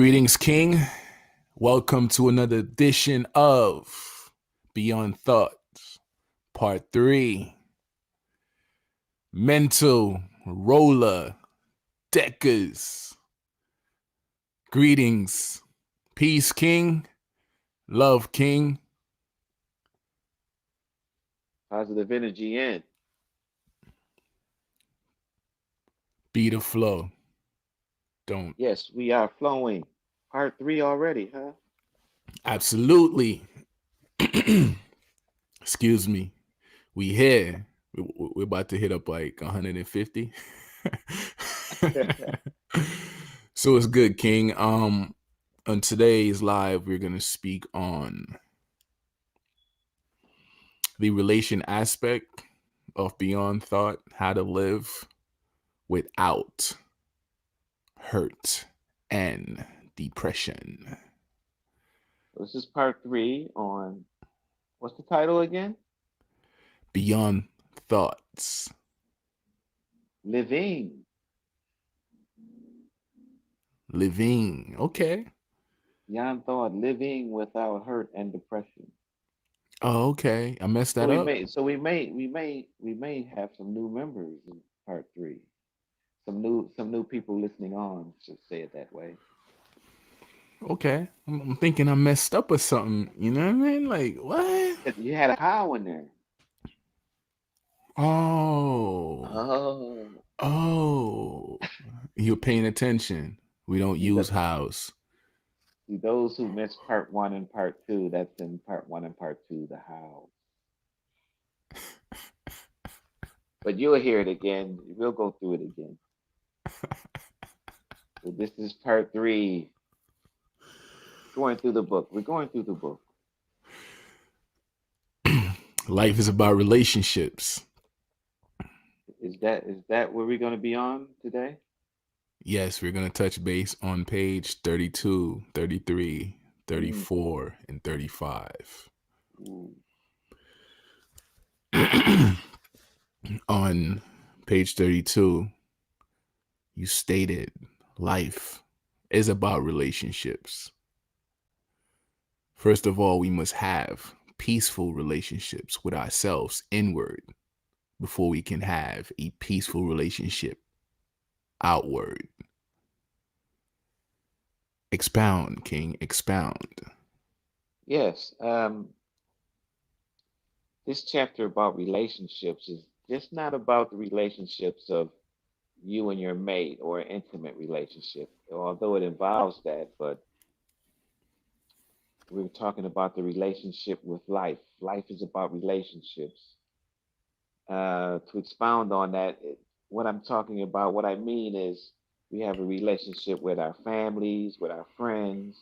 Greetings, King. Welcome to another edition of Beyond Thoughts, Part 3. Mental roller deckers. Greetings. Peace, King. Love, King. Positive energy in. Be the flow. Don't. Yes, we are flowing. Part three already, huh? Absolutely. Excuse me. We here. We're about to hit up like 150. So it's good, King. On today's live, we're gonna speak on the relation aspect of Beyond Thought, how to live without hurt and depression. This is part three on what's the title again? Beyond Thoughts. Living. Living. Okay. Beyond thought, living without hurt and depression. Oh, okay. I messed So that we up. may so we may have some new members in part three. Some new people listening on, should say it that way. Okay. I'm thinking I messed up or something. You know what I mean? Like, what? You had a how in there. Oh. Oh, Oh. You're paying attention. We don't see, use house. those who missed part one and part two, that's in part one and part two, the how. But you'll hear it again. We'll go through it again. So this is part three. Going through the book. We're going through the book. Life is about relationships. Is that where we're going to be on today? Yes, we're going to touch base on page 32, 33, Mm. 34, and 35. Ooh. On page 32, you stated life is about relationships. First of all, we must have peaceful relationships with ourselves inward before we can have a peaceful relationship outward. Expound, King, expound. Yes. This chapter about relationships is just not about the relationships of you and your mate or an intimate relationship, although it involves that. But we're talking about the relationship with life. Life is about relationships. To expound on that, what I'm talking about, what I mean is we have a relationship with our families, with our friends,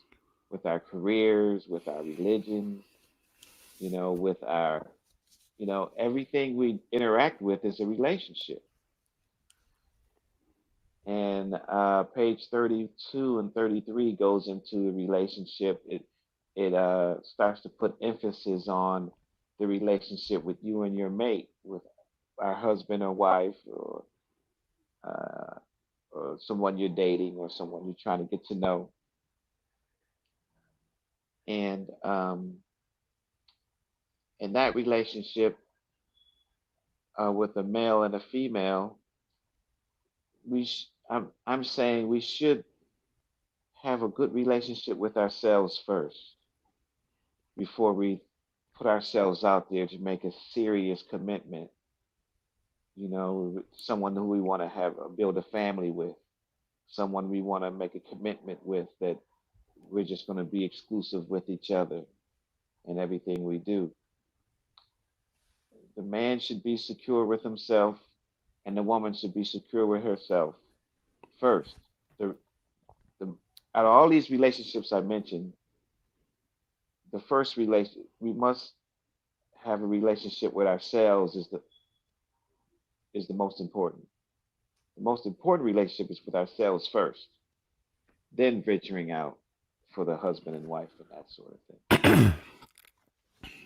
with our careers, with our religions, with our, everything we interact with is a relationship. And page 32 and 33 goes into the relationship. It starts to put emphasis on the relationship with you and your mate, with our husband or wife, uh, or someone you're dating, or someone you're trying to get to know. And in that relationship, with a male and a female, I'm saying we should have a good relationship with ourselves first before we put ourselves out there to make a serious commitment. Someone who we want to have build a family with, someone we want to make a commitment with, that we're just going to be exclusive with each other in everything we do. The man should be secure with himself, and the woman should be secure with herself first. The, the Out of all these relationships I mentioned, the first relation we must have a relationship with ourselves is the most important. The most important relationship is with ourselves first, then venturing out for the husband and wife and that sort of thing.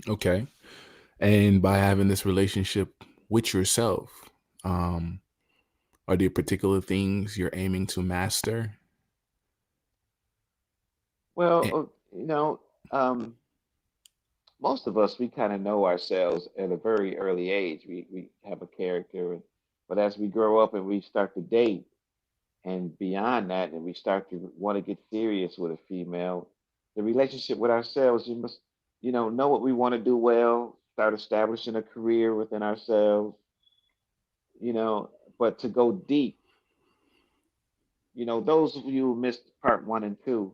Okay. And by having this relationship with yourself, um, are there particular things you're aiming to master? Well, Eh, um, most of us, we kind of know ourselves at a very early age. We have a character, but as we grow up and we start to date, and beyond that, and we start to want to get serious with a female, the relationship with ourselves, you must, know what we want to do well, start establishing a career within ourselves, you know, but to go deep, those of you who missed part one and two,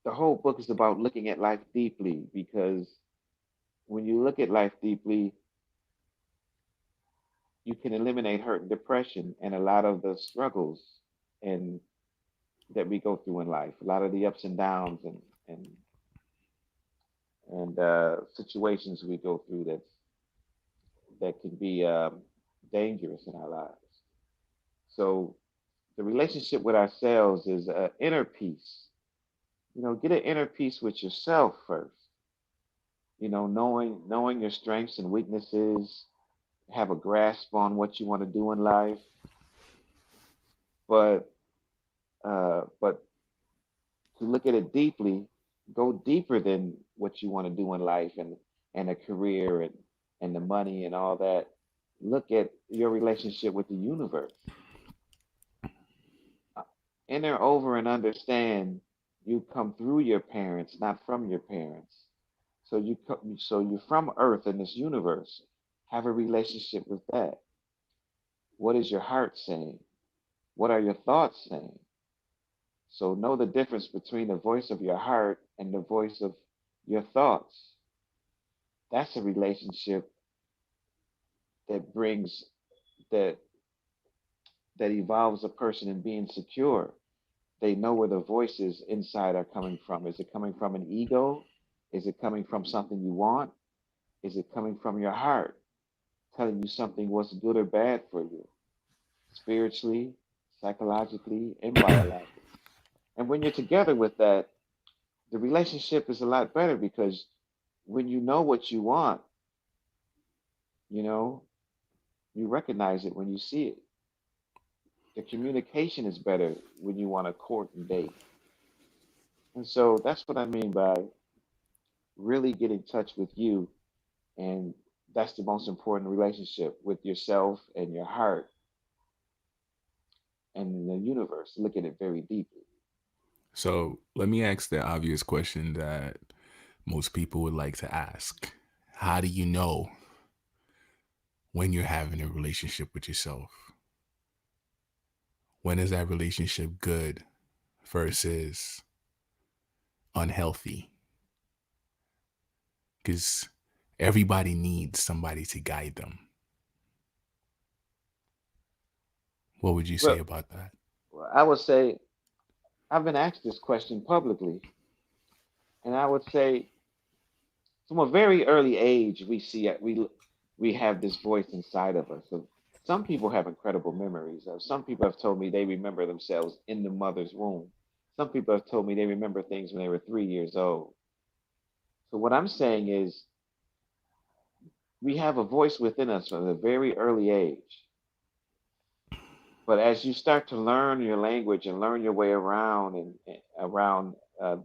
the whole book is about looking at life deeply because when you look at life deeply, you can eliminate hurt and depression and a lot of the struggles and that we go through in life, a lot of the ups and downs and situations we go through that can be dangerous in our lives. So the relationship with ourselves is an inner peace. Get an inner peace with yourself first. Knowing your strengths and weaknesses, have a grasp on what you want to do in life, but to look at it deeply, go deeper than what you want to do in life and a career and the money and all that. Look at your relationship with the universe. Uh, Enter over and understand you come through your parents, not from your parents. So you're from Earth in this universe. Have a relationship with that. What is your heart saying? What are your thoughts saying? So know the difference between the voice of your heart and the voice of your thoughts. That's a relationship that brings that that evolves a person in being secure. They know where the voices inside are coming from. Is it coming from an ego? Is it coming from something you want? Is it coming from your heart telling you something what's good or bad for you, spiritually, psychologically, and biologically? And when you're together with that, the relationship is a lot better because when you know what you want, you know, you recognize it when you see it. The communication is better when you want to court and date. And so that's what I mean by really get in touch with you. And that's the most important relationship with yourself and your heart and the universe. Look at it very deeply. so let me ask the obvious question that most people would like to ask. How do you know when you're having a relationship with yourself? When is that relationship good versus unhealthy? Because everybody needs somebody to guide them. What would you say Well, about that? I would say I've been asked this question publicly, and I would say from a very early age, we see it. We have this voice inside of us. So some people have incredible memories. Some people have told me they remember themselves in the mother's womb. Some people have told me they remember things when they were 3 years old. So what I'm saying is we have a voice within us from a very early age. But as you start to learn your language and learn your way around and around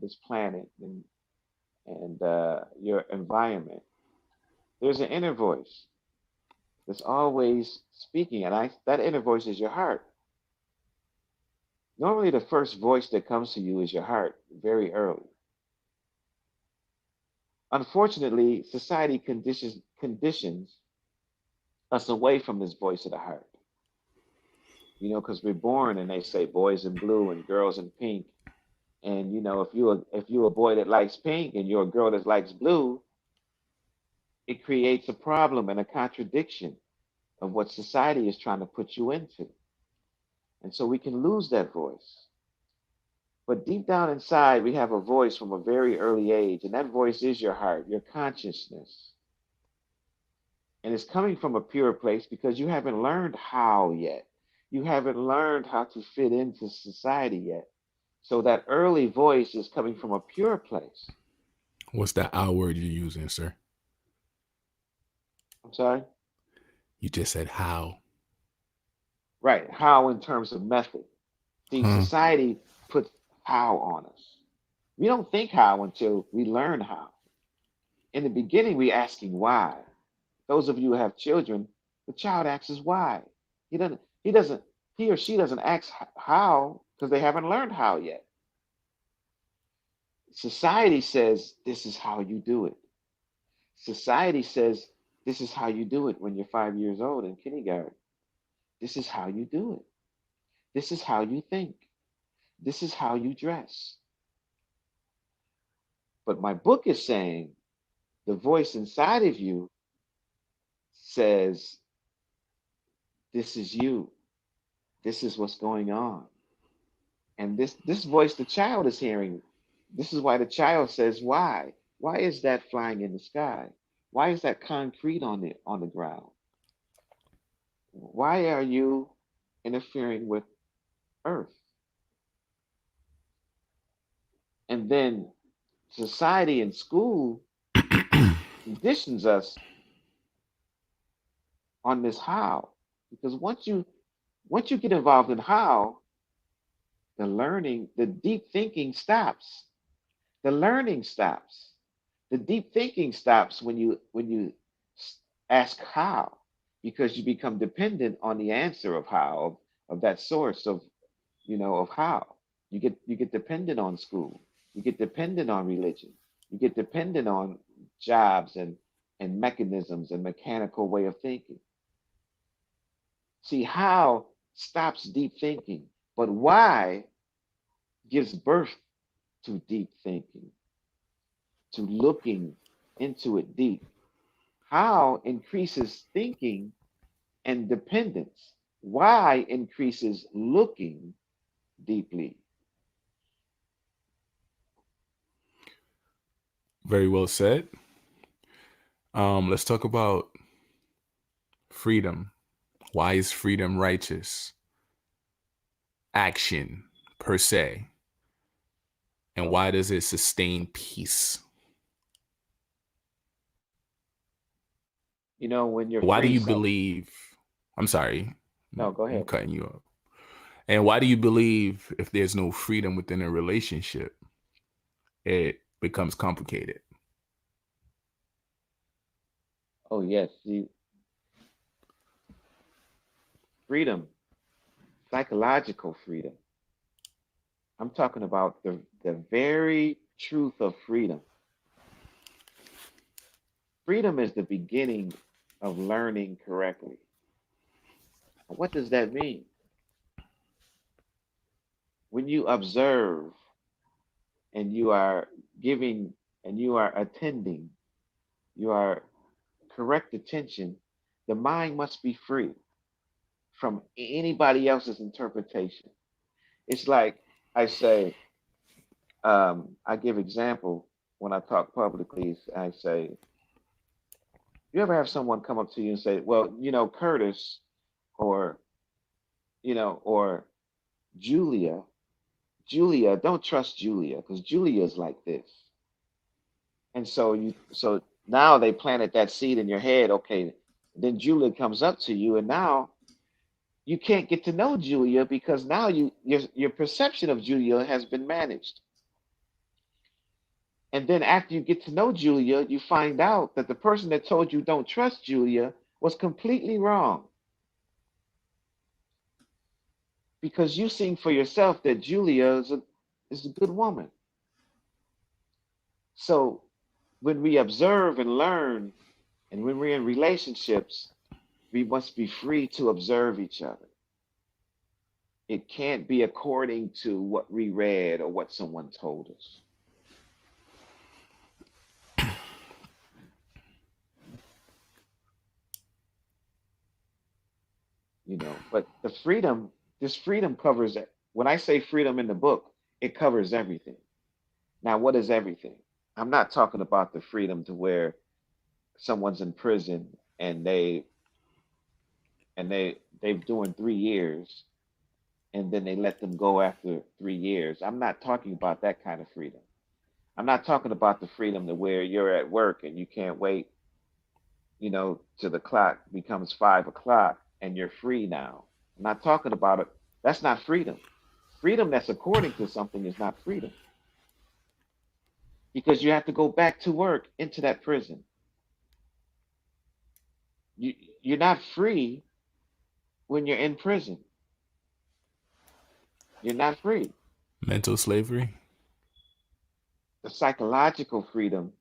this planet and your environment, there's an inner voice that's always speaking, and that inner voice is your heart. Normally, the first voice that comes to you is your heart very early. Unfortunately, society conditions us away from this voice of the heart. Because we're born and they say boys in blue and girls in pink. And if you're a boy that likes pink and you're a girl that likes blue, it creates a problem and a contradiction of what society is trying to put you into. And so we can lose that voice. But deep down inside, we have a voice from a very early age, and that voice is your heart, your consciousness. And it's coming from a pure place because you haven't learned how yet. You haven't learned how to fit into society yet. So that early voice is coming from a pure place. What's that I word you're using, sir? I'm sorry? You just said how. Right. How in terms of method. See, Huh? society puts how on us. We don't think how until we learn how. In the beginning, we're asking why. Those of you who have children, the child asks why. He doesn't, he doesn't, he or she doesn't ask how because they haven't learned how yet. Society says this is how you do it. Society says this is how you do it when you're 5 years old in kindergarten. This is how you do it. This is how you think. This is how you dress. But my book is saying the voice inside of you says, this is you. This is what's going on. And this voice the child is hearing, this is why the child says, why? Why is that flying in the sky? Why is that concrete on the ground? Why are you interfering with Earth? And then society and school conditions us on this how. Because once you get involved in how, the learning, the deep thinking stops. The learning stops. The deep thinking stops when you ask how, because you become dependent on the answer of how, of that source of how. You get dependent on school. You get dependent on religion. You get dependent on jobs and mechanisms and mechanical way of thinking. See, how stops deep thinking, but why gives birth to deep thinking, to looking into it deep. How increases thinking and dependence. Why increases looking deeply. Very well said. Let's talk about freedom. Why is freedom righteous? Action per se. And So, why does it sustain peace? when you're And why do free, you some believe? I'm sorry, no, go I'm ahead. cutting you up. And why do you believe if there's no freedom within a relationship, it becomes complicated? Oh yes, see, freedom, psychological freedom. I'm talking about the very truth of freedom. Freedom is the beginning of learning correctly. What does that mean? When you observe and you are giving and you are attending, you are correct attention, the mind must be free from anybody else's interpretation. It's like I say, I give example when I talk publicly. I say, you ever have someone come up to you and say, well, Curtis, or or Julia, don't trust Julia because Julia is like this. And so now they planted that seed in your head. Okay, then Julia comes up to you, and now you can't get to know Julia because now your perception of Julia has been managed. And then after you get to know Julia, you find out that the person that told you don't trust Julia was completely wrong because you seen for yourself that Julia is a good woman. So when we observe and learn, and when we're in relationships, we must be free to observe each other. It can't be according to what we read or what someone told us, But this freedom covers it. When I say freedom in the book, it covers everything. Now, what is everything? I'm not talking about the freedom to where someone's in prison and they've doing 3 years and then they let them go after 3 years. I'm not talking about that kind of freedom. I'm not talking about the freedom to where you're at work and you can't wait, till the clock becomes 5 o'clock and you're free now. I'm not talking about it. That's not freedom. Freedom that's according to something is not freedom. because you have to go back to work into that prison. You you're not free when you're in prison. You're not free. Mental slavery. The psychological freedom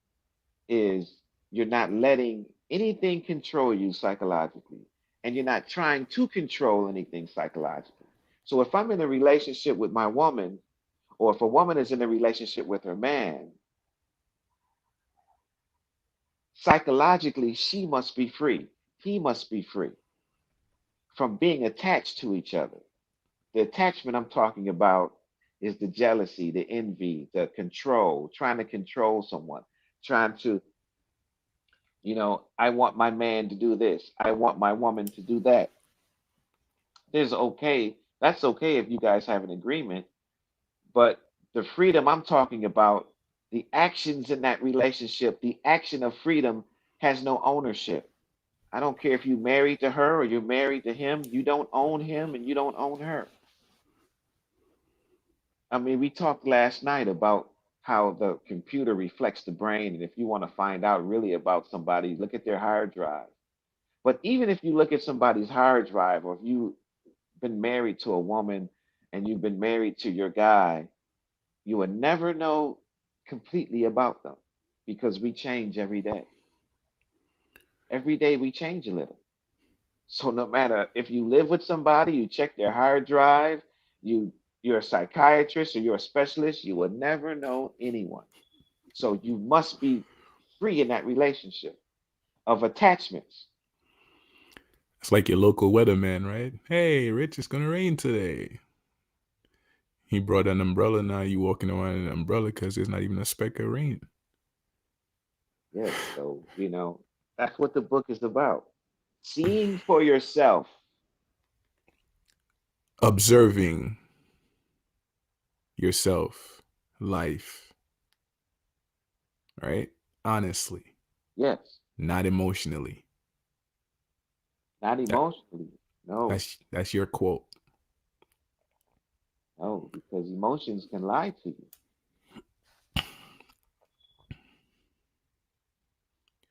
is you're not letting anything control you psychologically, and you're not trying to control anything psychologically. So if I'm in a relationship with my woman, or if a woman is in a relationship with her man, psychologically she must be free. He must be free from being attached to each other. The attachment I'm talking about is the jealousy, the envy, the control, trying to control someone, trying to, I want my man to do this. I want my woman to do that. There's okay. That's okay if you guys have an agreement, but the freedom I'm talking about, the actions in that relationship, the action of freedom has no ownership. I don't care if you're married to her or you're married to him, you don't own him and you don't own her. I mean, we talked last night about how the computer reflects the brain, and if you want to find out really about somebody, look at their hard drive. But even if you look at somebody's hard drive, or if you've been married to a woman and you've been married to your guy, you will never know completely about them because we change every day. Every day we change a little. So no matter if you live with somebody, you check their hard drive, you you're a psychiatrist or you're a specialist, you will never know anyone. So you must be free in that relationship of attachments. It's like your local weatherman, right? Hey, Rich, it's gonna rain today. He brought an umbrella. Now you walking around in an umbrella because there's not even a speck of rain. Yes, so that's what the book is about. Seeing for yourself. Observing yourself, life, right? Honestly, Yes, not emotionally. not That, emotionally. No, that's your quote. no, because emotions can lie to you.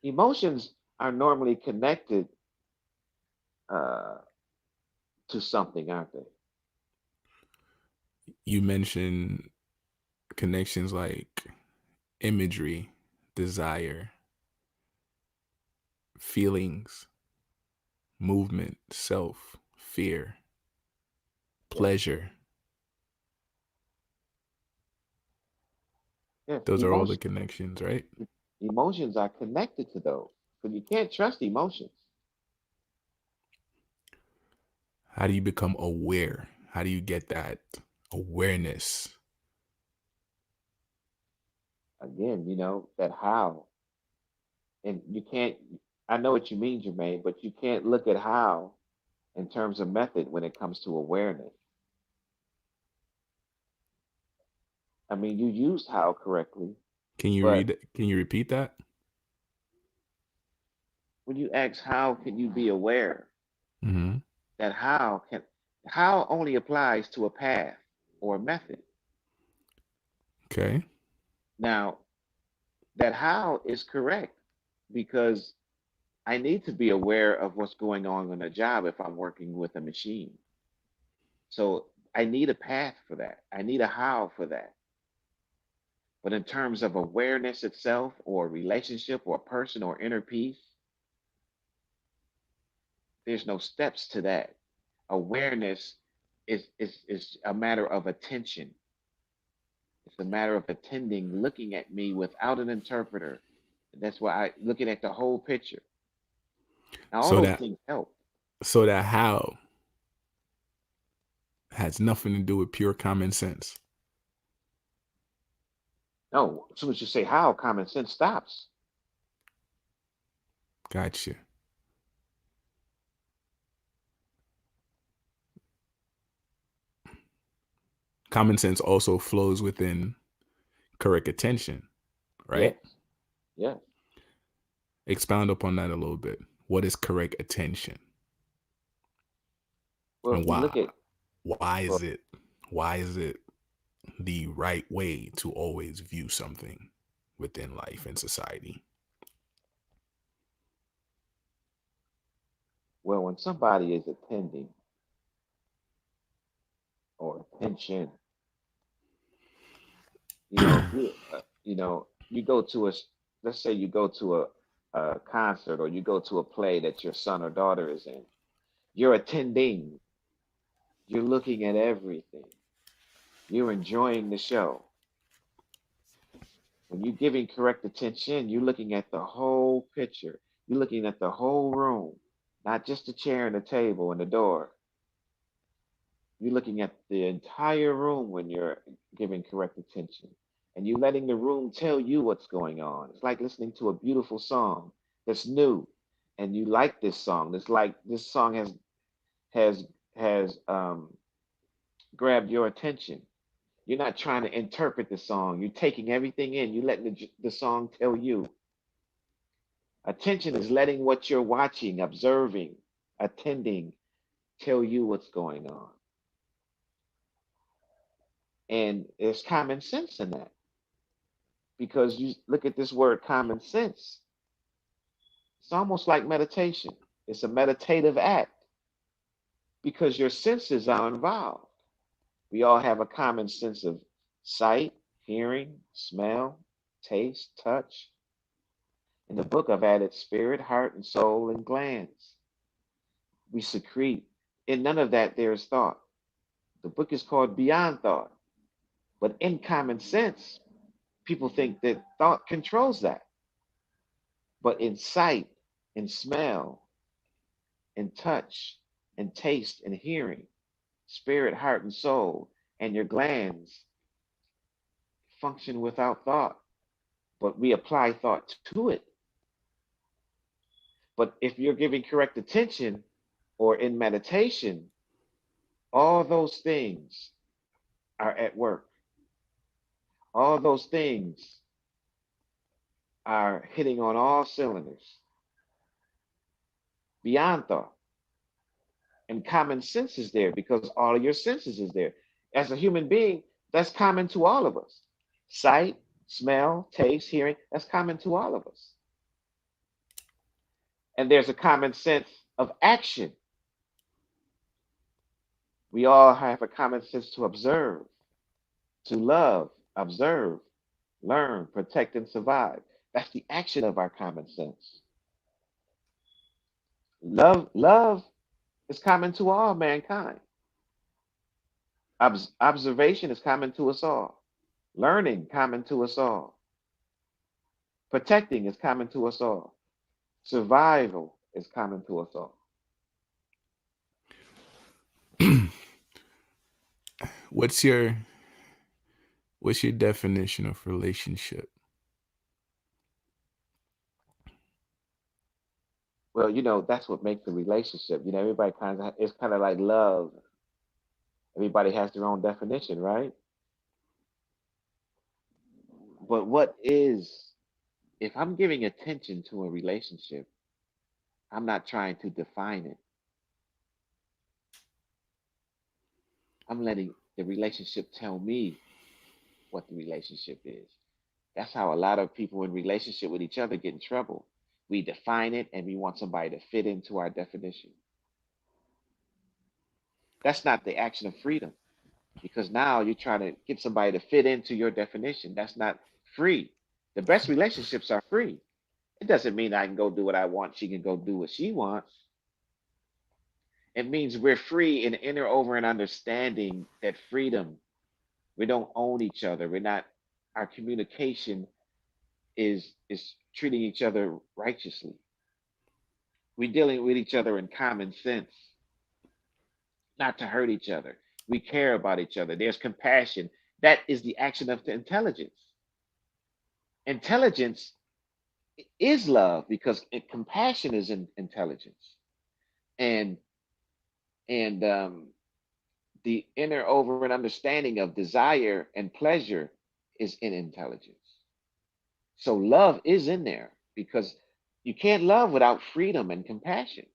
Emotions are normally connected uh, to something, aren't they? You mentioned connections like imagery, desire, feelings, movement, self, fear, Yes, pleasure. yes. Those are all the connections, right? Emotions are connected to those, but you can't trust emotions. How do you become aware? How do you get that awareness? Again, that how, and you can't. I know what you mean, Jermaine, but you can't look at how in terms of method when it comes to awareness. I mean, you used how correctly, Can you but read? Can you repeat that? when you ask how can you be aware, Mm-hmm. that how only applies to a path or a method. Okay. Now, that how is correct because I need to be aware of what's going on a job if I'm working with a machine. So I need a path for that. I need a how for that. But in terms of awareness itself or relationship or person or inner peace, there's no steps to that. Awareness is a matter of attention. It's a matter of attending, looking at me without an interpreter. That's why I looking at the whole picture. Now all So those that things help. so that how has nothing to do with pure common sense. No, as soon as you say how, common sense stops. Gotcha. Common sense also flows within correct attention, right? Yes, yes. Expound upon that a little bit. What is correct attention Well, and if we why? look at Why well, is it? Why is it the right way to always view something? within life and society? Well, when somebody is attending or attention, you go to let's say you go to a concert or you go to a play that your son or daughter is in. You're attending. You're looking at everything. You're enjoying the show. When you're giving correct attention, you're looking at the whole picture. You're looking at the whole room, not just the chair and the table and the door. You're looking at the entire room when you're giving correct attention. And you're letting the room tell you what's going on. It's like listening to a beautiful song that's new and you like this song. It's like this song has has grabbed your attention. You're not trying to interpret the song. You're taking everything in. You're letting the song tell you. Attention is letting what you're watching, observing, attending tell you what's going on. And there's common sense in that because you look at this word common sense. It's almost like meditation. It's a meditative act because your senses are involved. We all have a common sense of sight, hearing, smell, taste, touch. In the book, I've added spirit, heart, and soul and glands. We secrete. In none of that, there is thought. The book is called Beyond Thought. But in common sense, people think that thought controls that. But in sight, in smell, in touch, in taste, and hearing, spirit, heart, and soul, and your glands function without thought. But we apply thought to it. But if you're giving correct attention or in meditation, all those things are at work. All those things are hitting on all cylinders beyond thought. And common sense is there because all of your senses is there. As a human being, that's common to all of us. Sight, smell, taste, hearing, that's common to all of us. And there's a common sense of action. We all have a common sense to observe, to love, observe, learn, protect, and survive. That's the action of our common sense. Love is common to all mankind. Observation is common to us all. Learning common to us all. Protecting is common to us all. Survival is common to us all. what's your what's your definition of relationship? Well, that's what makes a relationship. Everybody it's kind of like love. Everybody has their own definition, right? But if I'm giving attention to a relationship, I'm not trying to define it. I'm letting the relationship tell me what the relationship is. That's how a lot of people in relationship with each other get in trouble. We define it and we want somebody to fit into our definition. That's not the action of freedom because now you're trying to get somebody to fit into your definition. That's not free. The best relationships are free. It doesn't mean I can go do what I want, she can go do what she wants. It means we're free and enter over an understanding that freedom, we don't own each other. We're not, our communication is treating each other righteously. We're dealing with each other in common sense, not to hurt each other. We care about each other. There's compassion. That is the action of the intelligence. Intelligence is love because compassion is intelligence, and and the inner over and understanding of desire and pleasure is in intelligence. So love is in there because you can't love without freedom and compassion.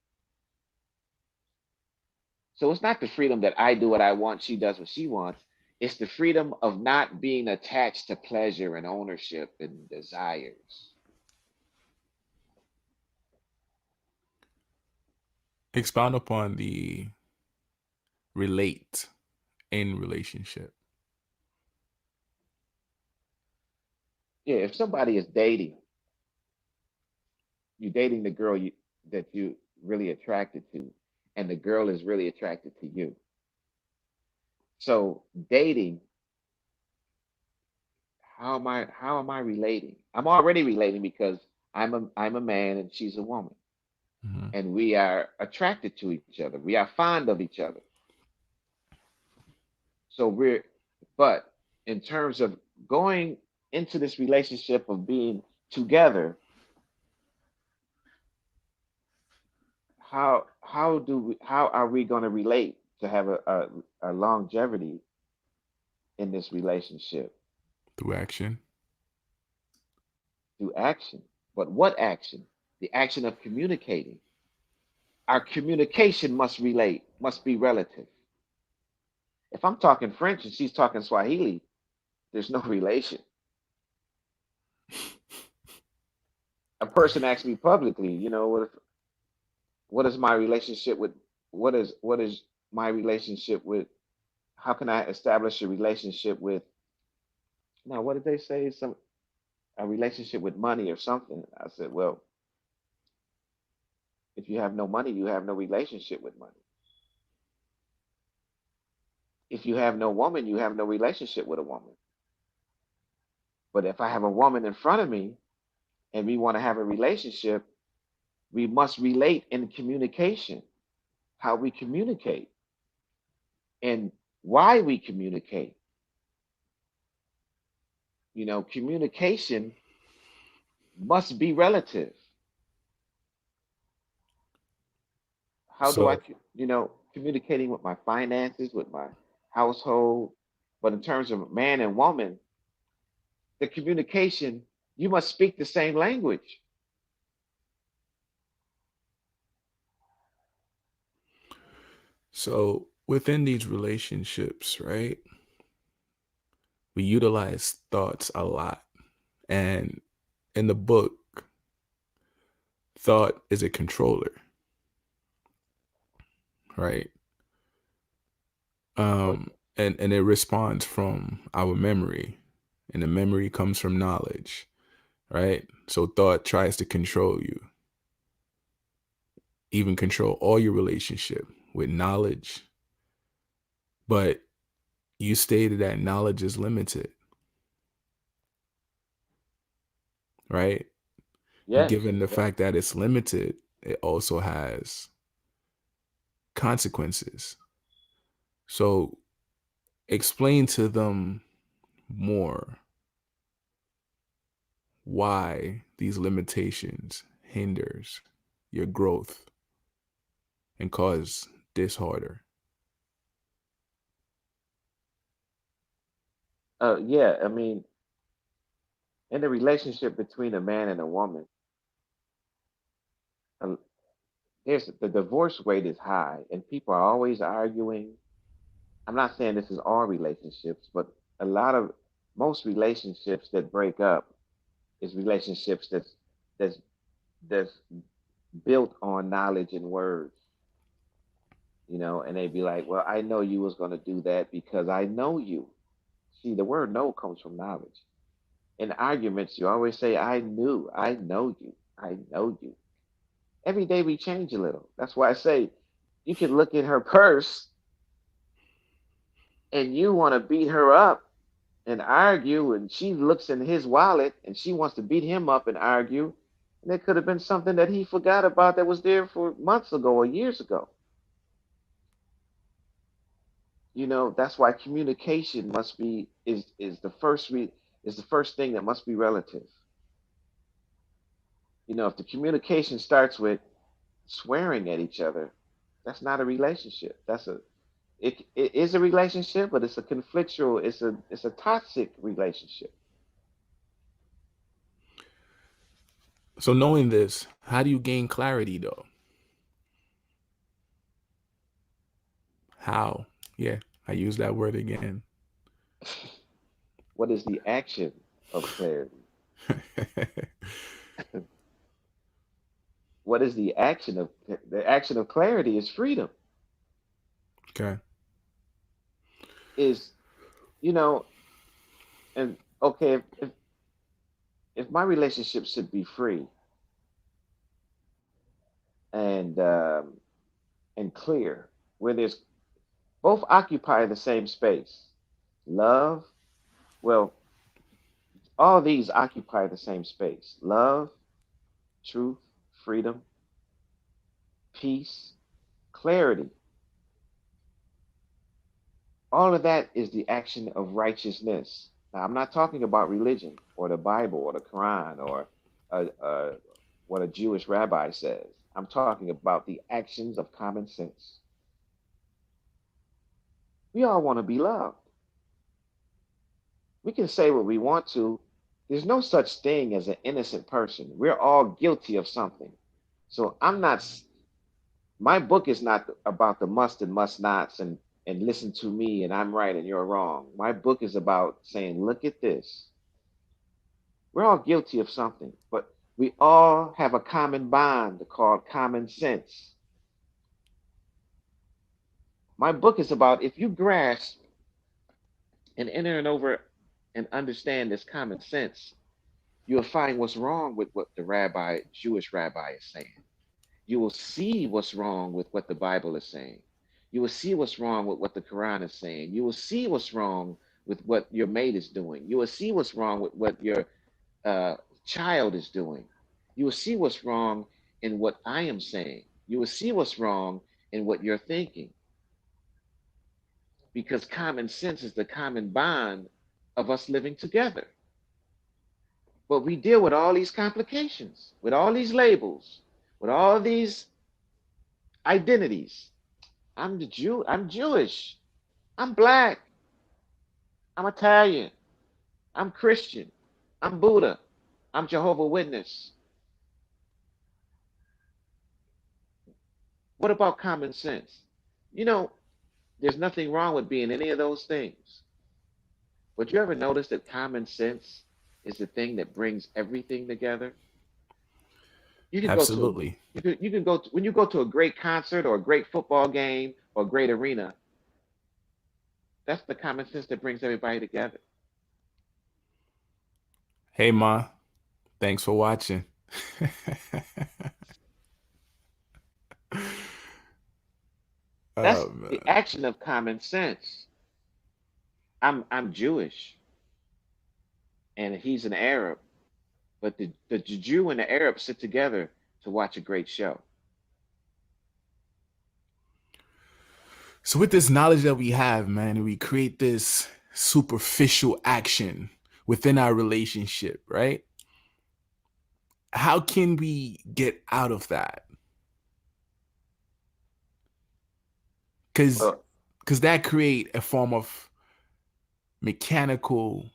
So it's not the freedom that I do what I want, she does what she wants. It's the freedom of not being attached to pleasure and ownership and desires. Expound upon the relate in relationship. Yeah, if somebody is dating, you're dating the girl that you really attracted to, and the girl is really attracted to you. So dating, how am I relating? I'm already relating because I'm a man and she's a woman, Mhm. and we are attracted to each other. We are fond of each other. So but in terms of going into this relationship of being together, how are we going to relate to have a longevity in this relationship? Through action. Through action. But what action? The action of communicating. Our communication must be relative. If I'm talking French and she's talking Swahili, there's no relation. A person asked me publicly, what is my relationship with what is my relationship with how can I establish a relationship with now what did they say? Some a relationship with money or something. I said, well, if you have no money, you have no relationship with money. If you have no woman, you have no relationship with a woman. But if I have a woman in front of me and we want to have a relationship, we must relate in communication, how we communicate and why we communicate. Communication must be relative. How do I, So, communicating with my finances, with my household, but in terms of man and woman, the communication, you must speak the same language. so within these relationships, right? We utilize thoughts a lot. And in the book, thought is a controller, right? But And it responds from our memory, and the memory comes from knowledge, right? So thought tries to control you, even control all your relationship with knowledge. But you stated that knowledge is limited, right? yes, Given the fact that it's limited, it also has consequences. So explain to them more why these limitations hinders your growth and cause disorder. yeah, I mean, in a relationship between a man and a woman, uh, there's the divorce rate is high, and people are always arguing. I'm not saying this is all relationships, but a lot of most relationships that break up is relationships that's that's built on knowledge and words, and they'd be like, well, I know you was going to do that because I know you. See, the word know comes from knowledge. In arguments, you always say, I know you, I know you. Every day we change a little. That's why I say you can look at her purse and you want to beat her up and argue, and she looks in his wallet and she wants to beat him up and argue. And it could have been something that he forgot about that was there for months ago or years ago. That's why communication must be is the first thing that must be relative. If the communication starts with swearing at each other, that's not a relationship. It is a relationship, but it's a conflictual, it's a toxic relationship. So knowing this, how do you gain clarity though? How? Yeah, I use that word again. What is the action of clarity? What is the action of clarity is freedom. Okay. Is, you know, and okay, if my relationship should be free and and clear, where there's both occupy the same space, love, well, all these occupy the same space: love, truth, freedom, peace, clarity. All of that is the action of righteousness. Now, I'm not talking about religion or the Bible or the Quran or what a Jewish rabbi says. I'm talking about the actions of common sense. We all want to be loved. We can say what we want to. There's no such thing as an innocent person. We're all guilty of something. So I'm not, my book is not about the must and must nots and listen to me and I'm right and you're wrong. My book is about saying, look at this. We're all guilty of something, but we all have a common bond called common sense. My book is about if you grasp and enter and over and understand this common sense, you'll find what's wrong with what the Jewish rabbi is saying. You will see what's wrong with what the Bible is saying. You will see what's wrong with what the Quran is saying. You will see what's wrong with what your mate is doing. You will see what's wrong with what your uh, child is doing. You will see what's wrong in what I am saying. You will see what's wrong in what you're thinking because common sense is the common bond of us living together. But we deal with all these complications, with all these labels, with all these identities. I'm the Jew. I'm Jewish. I'm black. I'm Italian. I'm Christian. I'm Buddha. I'm Jehovah Witness. What about common sense? You know, there's nothing wrong with being any of those things. But you ever notice that common sense is the thing that brings everything together? You can go to a Absolutely. you can go to, when you go to a great concert or a great football game or a great arena. That's the common sense that brings everybody together. Hey, Ma. Thanks for watching. That's Oh, the man. action of common sense. I'm Jewish and he's an Arab, but the Jew and the Arab sit together to watch a great show. So, with this knowledge that we have, man, we create this superficial action within our relationship, right? How can we get out of that? Because Well, that create a form of mechanical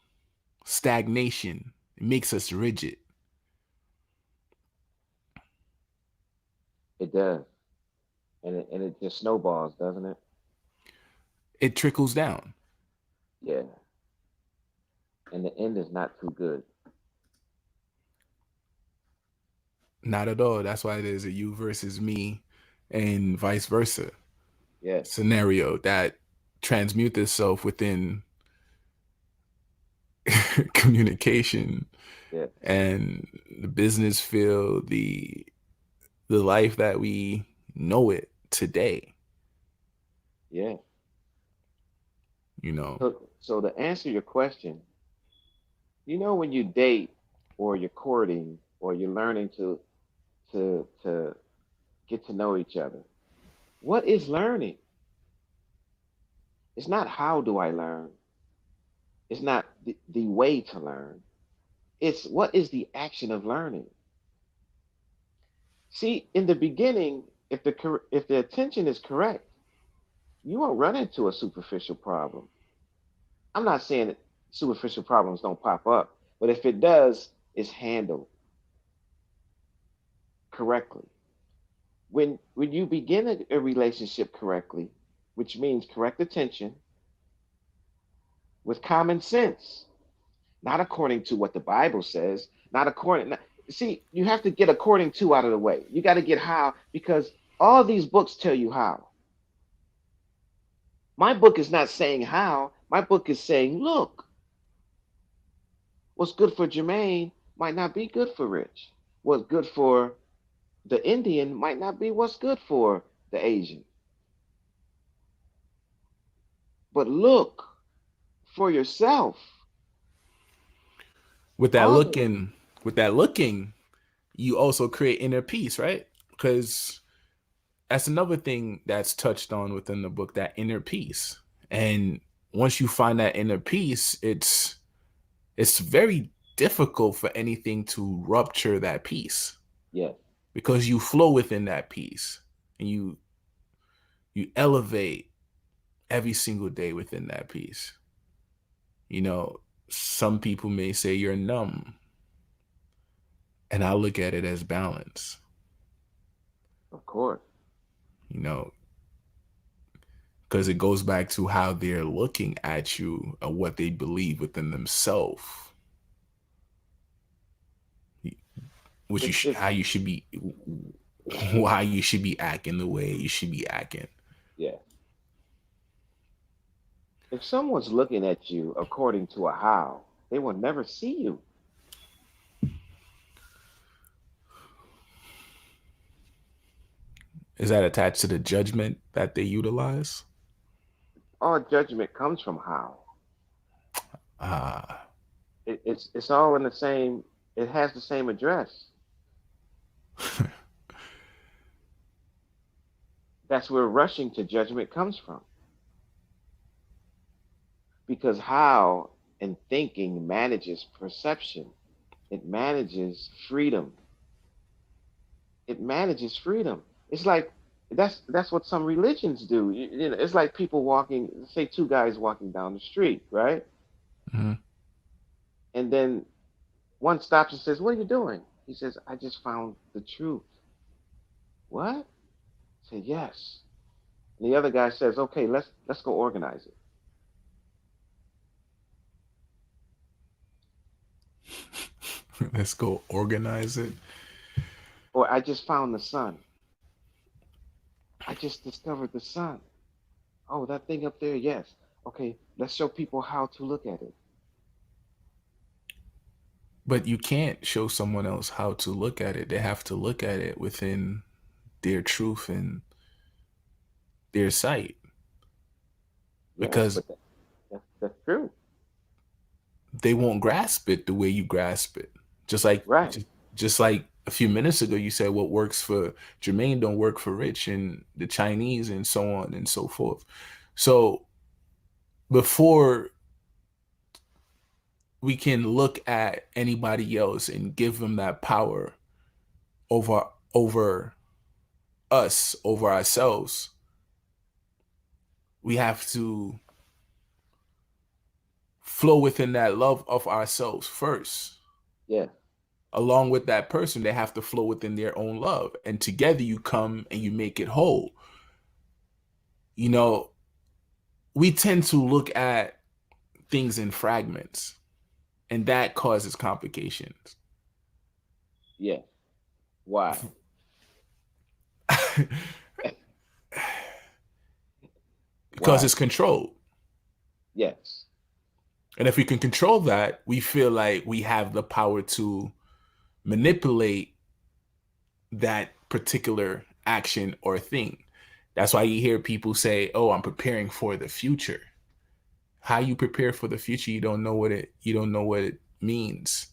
stagnation. It makes us rigid. it does, and it just snowballs, doesn't it? It trickles down. Yeah, and the end is not too good. Not at all. That's why there's a you versus me and vice versa Yes, scenario that transmute itself within communication yes, and the business field, the life that we know it today, yes. you know. So to answer your question, when you date or you're courting or you're learning to get to know each other, what is learning? It's not how do I learn. It's not the way to learn. It's what is the action of learning. See, in the beginning, if the attention is correct, you won't run into a superficial problem. I'm not saying that superficial problems don't pop up, but if it does, it's handled correctly. When you begin a relationship correctly, which means correct attention, with common sense, not according to what the Bible says, not according. See, you have to get according to out of the way. You got to get how, because all these books tell you how. My book is not saying how. My book is saying, look, what's good for Jermaine might not be good for Rich. What's good for the Indian might not be what's good for the Asian. But look for yourself. With that All the looking, with that looking, you also create inner peace, right? Because that's another thing that's touched on within the book, that inner peace. And once you find that inner peace, it's very difficult for anything to rupture that peace, yes, because you flow within that peace, and you elevate every single day within that peace. You know, some people may say you're numb, and I look at it as balance. of course. You know, because it goes back to how they're looking at you or what they believe within themselves, which It's how you should be, why you should be acting the way you should be acting. yeah. If someone's looking at you according to a how, they will never see you. Is that attached to the judgment that they utilize? All judgment comes from how. Ah, It's all in the same. It has the same address. That's where rushing to judgment comes from. Because how and thinking manages perception. It manages freedom. It manages freedom. It's like that's what some religions do. You know, it's like people walking, say two guys walking down the street, right? mhm. And then one stops and says, "What are you doing?" He says, "I just found the truth." What? I say, "Yes." And the other guy says, "Okay, let's go organize it." Let's go organize it. Or I just found the sun. I just discovered the sun. Oh, that thing up there, yes. Okay, let's show people how to look at it. But you can't show someone else how to look at it. They have to look at it within their truth and their sight, Yes, because but that's true. they won't grasp it the way you grasp it. Just like Right. just like a few minutes ago, you said what works for Jermaine don't work for Rich and the Chinese and so on and so forth. So before we can look at anybody else and give them that power over over us, over ourselves, we have to flow within that love of ourselves first. Yes. Along with that person, they have to flow within their own love, and together you come and you make it whole. You know, we tend to look at things in fragments, and that causes complications. Yes. Why? Because Why? it's controlled. Yes. And if we can control that, we feel like we have the power to manipulate that particular action or thing. That's why you hear people say, "Oh, I'm preparing for the future." How you prepare for the future, you don't know what it means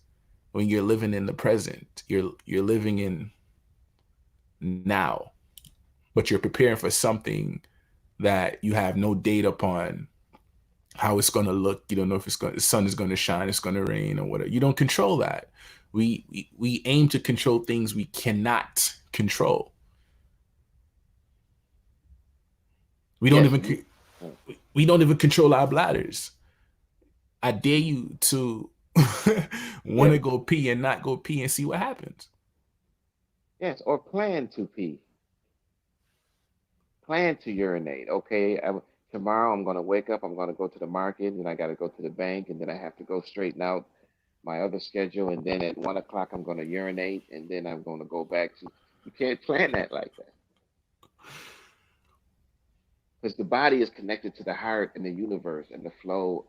when you're living in the present. You're living in now, but you're preparing for something that you have no data upon how it's going to look. You don't know if the sun is going to shine, it's going to rain, or whatever. You don't control that. We aim to control things we cannot control. We don't Yes. even we don't even control our bladders. I dare you to want Yes. to go pee and not go pee and see what happens. Yes. Or plan to pee. Plan to urinate. Okay. Tomorrow I'm going to wake up, I'm going to go to the market, and I got to go to the bank, and then I have to go straighten out my other schedule, and then at 1 o'clock I'm going to urinate, and then I'm going to go back to. You can't plan that like that because the body is connected to the heart and the universe and the flow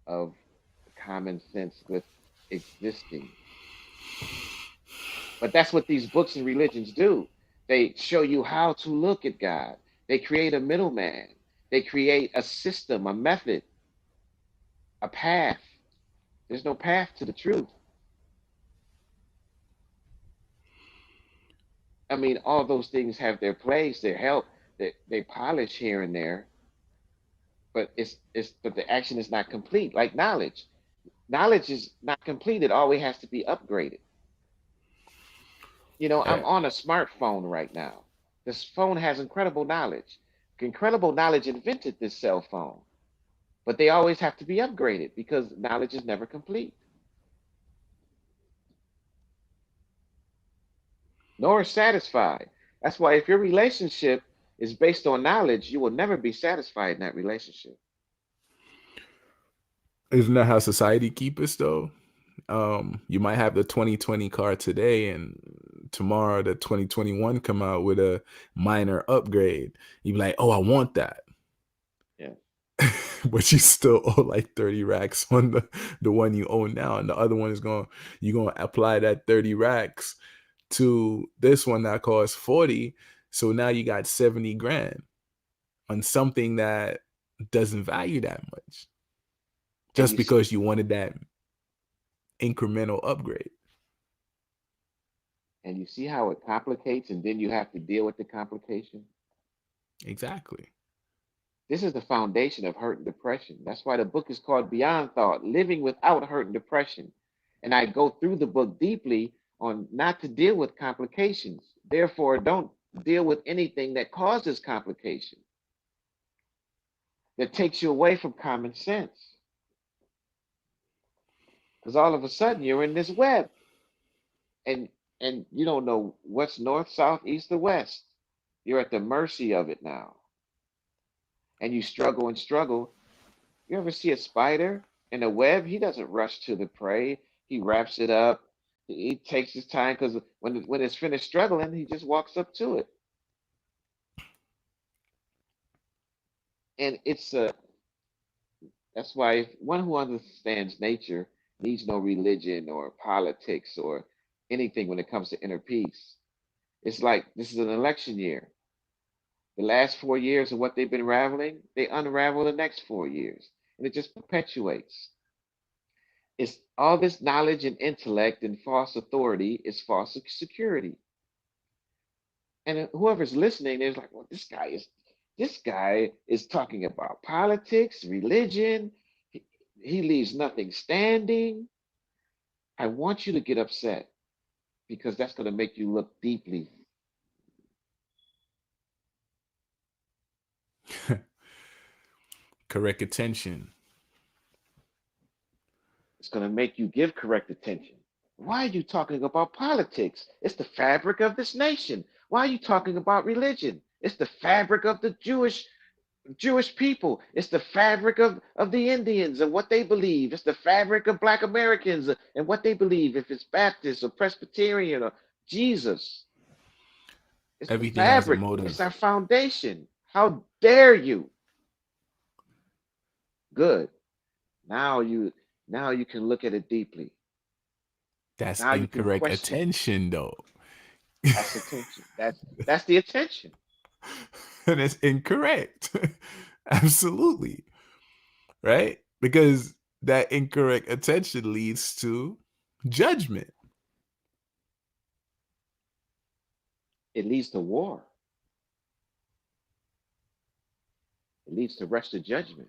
of common sense with existing. But that's what these books and religions do. They show you how to look at God. They create a middleman. They create a system, a method, a path. There's no path to the truth. I mean, all those things have their place, their help, they polish here and there, but but the action is not complete. Like knowledge. Knowledge is not complete. It always has to be upgraded. Eh, I'm on a smartphone right now. This phone has incredible knowledge. Incredible knowledge invented this cell phone, but they always have to be upgraded because knowledge is never complete, nor satisfied. That's why if your relationship is based on knowledge, you will never be satisfied in that relationship. isn't that how society keep us though? You might have the 2020 car today, and tomorrow the 2021 come out with a minor upgrade. You be like, oh, I want that. Yeah. But you still owe like 30 racks on the one you own now, and the other one is going, you're going to apply that 30 racks to this one that costs 40. So now you got 70 grand on something that doesn't value that much, And just you see because you wanted that incremental upgrade. and you see how it complicates and then you have to deal with the complication. Exactly. This is the foundation of hurt and depression. That's why the book is called Beyond Thought, Living Without Hurt and Depression. And I go through the book deeply on not to deal with complications. Therefore, don't deal with anything that causes complication, that takes you away from common sense. Because all of a sudden you're in this web and and you don't know what's north, south, east, or west. You're at the mercy of it now. And you struggle and struggle. You ever see a spider in a web? He doesn't rush to the prey. He wraps it up. He takes his time because when it's finished struggling, he just walks up to it. And that's why if one who understands nature needs no religion or politics or anything when it comes to inner peace. It's like this is an election year. The last 4 years of what they've been raveling, they unravel the next 4 years. And it just perpetuates. It's all this knowledge and intellect and false authority is false security. And whoever's listening is like, well, this guy is talking about politics, religion. He leaves nothing standing. I want you to get upset because that's going to make you look deeply. Correct attention. It's going to make you give correct attention. Why are you talking about politics? It's the fabric of this nation. Why are you talking about religion? It's the fabric of the Jewish people. It's the fabric of the Indians and what they believe. It's the fabric of Black Americans and what they believe, if it's Baptist or Presbyterian or Jesus. It's the Everything has a fabric. It's motive. our foundation. How dare you? Good. Now you now you can look at it deeply. That's Now you can incorrect question. attention, though. That's attention. That's the attention. And it's incorrect. Absolutely. Right? Because that incorrect attention leads to judgment. It leads to war. It leads to rush to judgment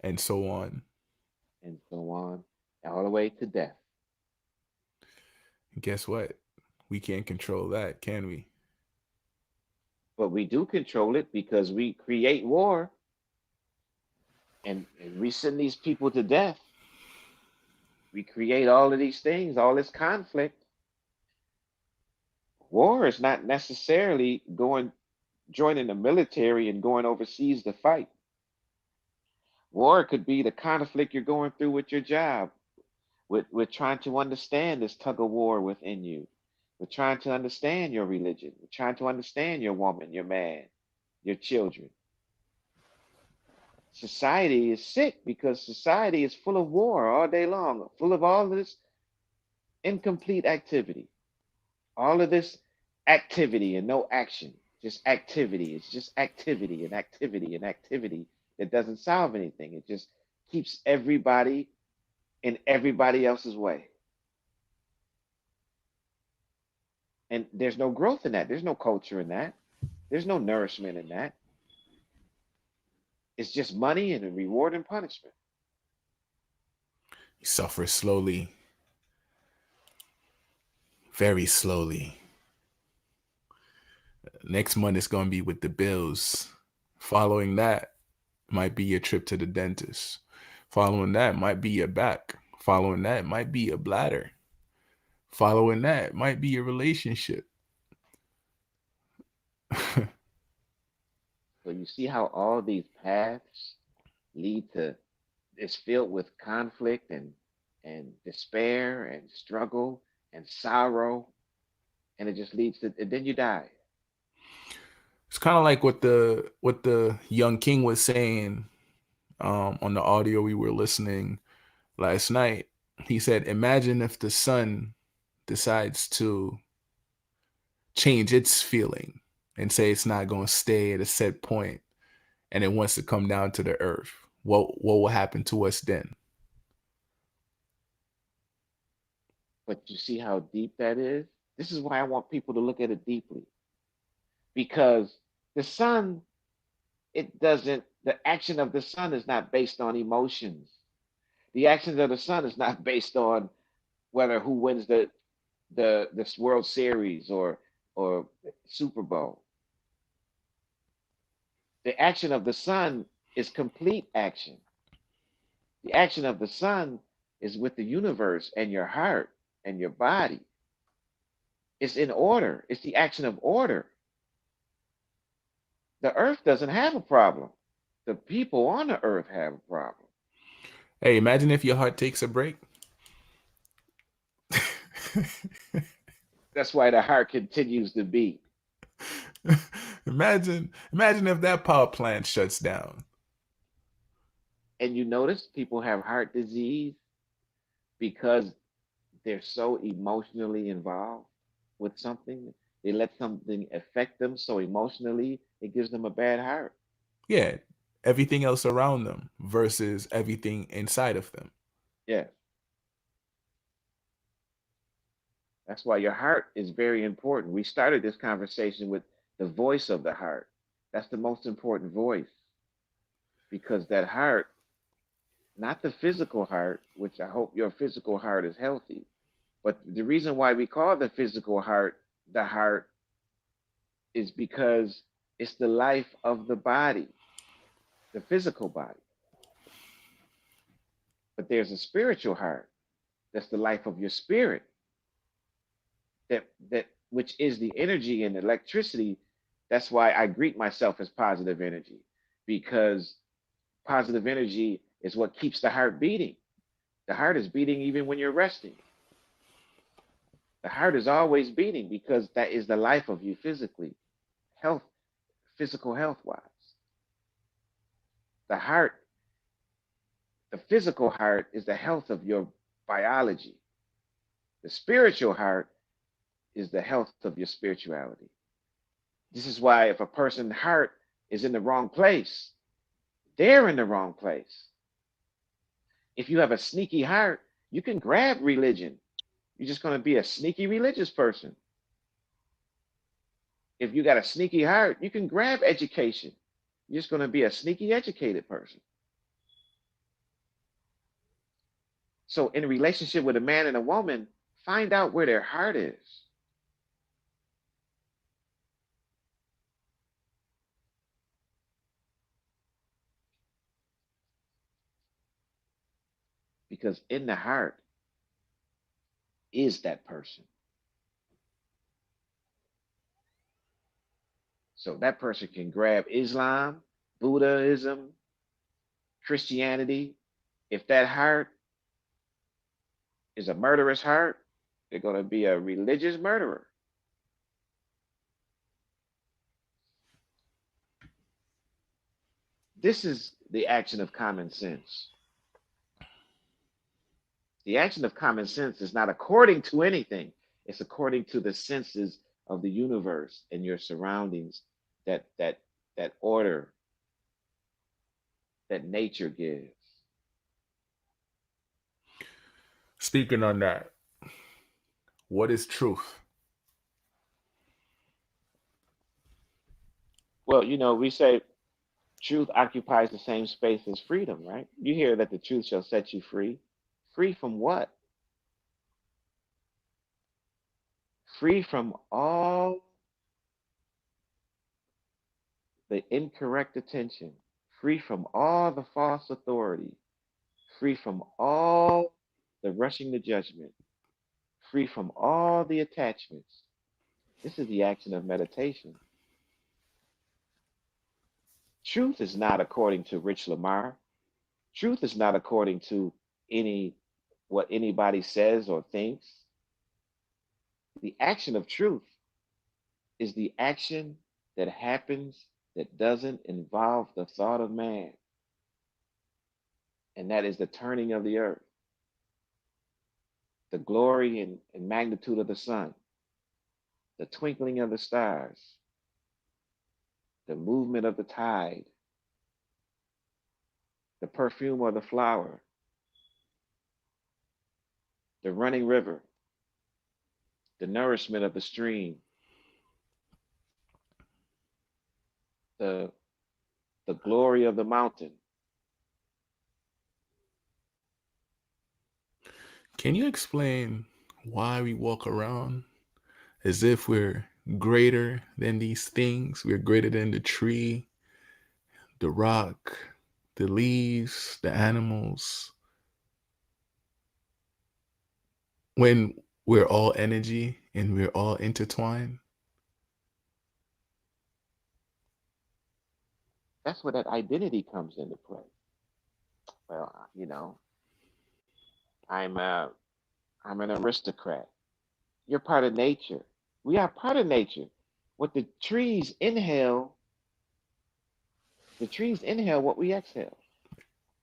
And so on. and so on, all the way to death. And guess what? We can't control that, can we? But we do control it because we create war and we send these people to death. We create all of these things, all this conflict. War is not necessarily going. joining the military and going overseas to fight. War could be the conflict you're going through with your job, with trying to understand this tug of war within you. We're trying to understand your religion. We're trying to understand your woman, your man, your children. Society is sick because society is full of war all day long, full of all this incomplete activity, all of this activity and no action, just activity. It's just activity and activity and activity that doesn't solve anything. It just keeps everybody in everybody else's way. And there's no growth in that. There's no culture in that. There's no nourishment in that. It's just money and reward and punishment. You suffer slowly, very slowly. Next month is going to be with the bills. Following that might be your trip to the dentist. Following that might be your back. Following that might be your bladder. Following that might be your relationship. So you see how all these paths lead to, it's filled with conflict and despair and struggle and sorrow, and it just leads to, and then you die. It's kind of like what the young king was saying on the audio we were listening last night. He said, "Imagine if the sun decides to change its feeling and say it's not going to stay at a set point, and it wants to come down to the earth. What will happen to us then?" But you see how deep that is? This is why I want people to look at it deeply. Because the sun, it doesn't, the action of the sun is not based on emotions. The actions of the sun is not based on whether who wins the this World Series or Super Bowl. The action of the sun is complete action. The action of the sun is with the universe and your heart and your body. It's in order. It's the action of order. The earth doesn't have a problem. The people on the earth have a problem. Hey, imagine if your heart takes a break. That's why the heart continues to beat. Imagine if that power plant shuts down. And you notice people have heart disease because they're so emotionally involved with something. They let something affect them so emotionally, it gives them a bad heart. Yeah, everything else around them versus everything inside of them. Yeah. That's why your heart is very important. We started this conversation with the voice of the heart. That's the most important voice because that heart, not the physical heart, which I hope your physical heart is healthy, but the reason why we call the physical heart the heart is because it's the life of the body, the physical body. But there's a spiritual heart that's the life of your spirit, that which is the energy and electricity. That's why I greet myself as positive energy, because positive energy is what keeps the heart beating. The heart is beating even when you're resting. The heart is always beating because that is the life of you physically, health, physical health wise. The heart, the physical heart is the health of your biology. The spiritual heart is the health of your spirituality. This is why if a person's heart is in the wrong place, they're in the wrong place. If you have a sneaky heart, you can grab religion. You're just going to be a sneaky religious person. If you got a sneaky heart, you can grab education. You're just going to be a sneaky educated person. So, in a relationship with a man and a woman, find out where their heart is. Because in the heart is that person. So that person can grab Islam, Buddhism, Christianity. If that heart is a murderous heart, they're going to be a religious murderer. This is the action of common sense. The action of common sense is not according to anything, it's according to the senses of the universe and your surroundings, that order that nature gives. Speaking on that, what is truth? Well, we say truth occupies the same space as freedom, right? You hear that the truth shall set you free. Free from what? Free from all the incorrect attention, free from all the false authority, free from all the rushing to judgment, free from all the attachments. This is the action of meditation. Truth is not according to Rich Lamar. Truth is not according to any what anybody says or thinks. The action of truth is the action that happens that doesn't involve the thought of man, and that is the turning of the earth, the glory and magnitude of the sun, the twinkling of the stars, the movement of the tide, the perfume of the flower, the running river, the nourishment of the stream, the, the glory of the mountain. Can you explain why we walk around as if we're greater than these things? We're greater than the tree, the rock, the leaves, the animals, when we're all energy and we're all intertwined? That's where that identity comes into play. Well, I'm a, I'm an aristocrat. You're part of nature. We are part of nature. What the trees inhale what we exhale.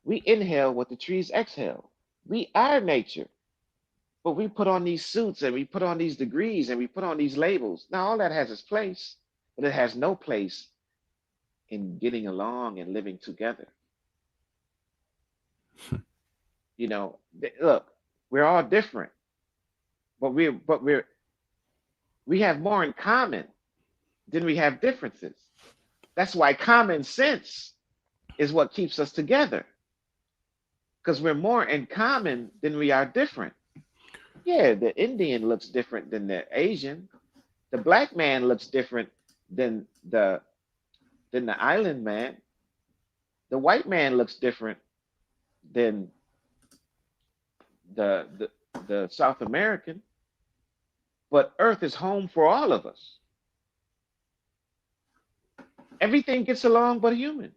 We inhale what the trees exhale. We are nature. But we put on these suits and we put on these degrees and we put on these labels. Now, all that has its place, but it has no place in getting along and living together. Look, we're all different, but we have more in common than we have differences. That's why common sense is what keeps us together, because we're more in common than we are different. Yeah, the Indian looks different than the Asian. The black man looks different than the island man. The white man looks different than the the, the South American. But Earth is home for all of us. Everything gets along but humans.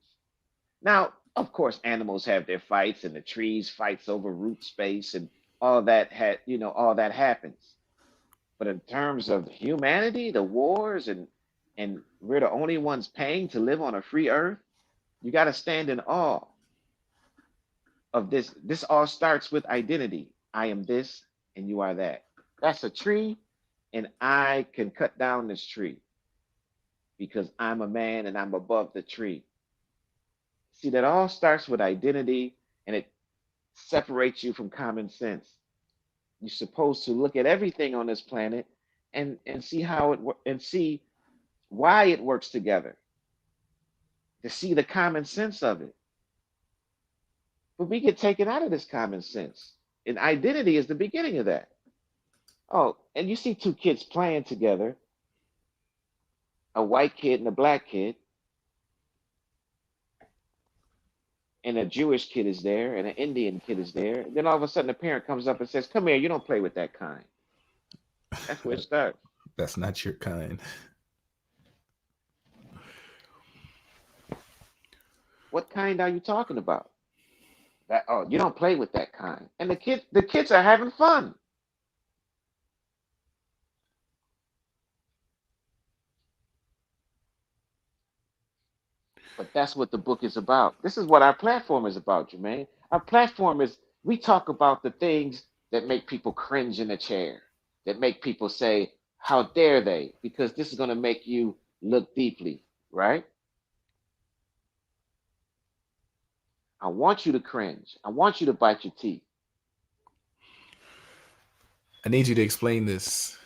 Now, of course, animals have their fights, and the trees fights over root space, and all that happens. But in terms of humanity, the wars, and we're the only ones paying to live on a free earth, you got to stand in awe of this. This all starts with identity. I am this, and you are that. That's a tree, and I can cut down this tree because I'm a man and I'm above the tree. See, that all starts with identity, and it separates you from common sense. You're supposed to look at everything on this planet and see how and see why it works together, to see the common sense of it. But we get taken out of this common sense, and identity is the beginning of that. Oh, and you see two kids playing together, a white kid and a black kid, and a Jewish kid is there, and an Indian kid is there. Then all of a sudden, the parent comes up and says, "Come here, you don't play with that kind." That's where it starts. That's not your kind. What kind are you talking about? That, oh, you don't play with that kind. And the kids are having fun. But that's what the book is about. This is what our platform is about, Jermaine. Our platform is we talk about the things that make people cringe in a chair, that make people say, how dare they? Because this is going to make you look deeply, right? I want you to cringe. I want you to bite your teeth. I need you to explain this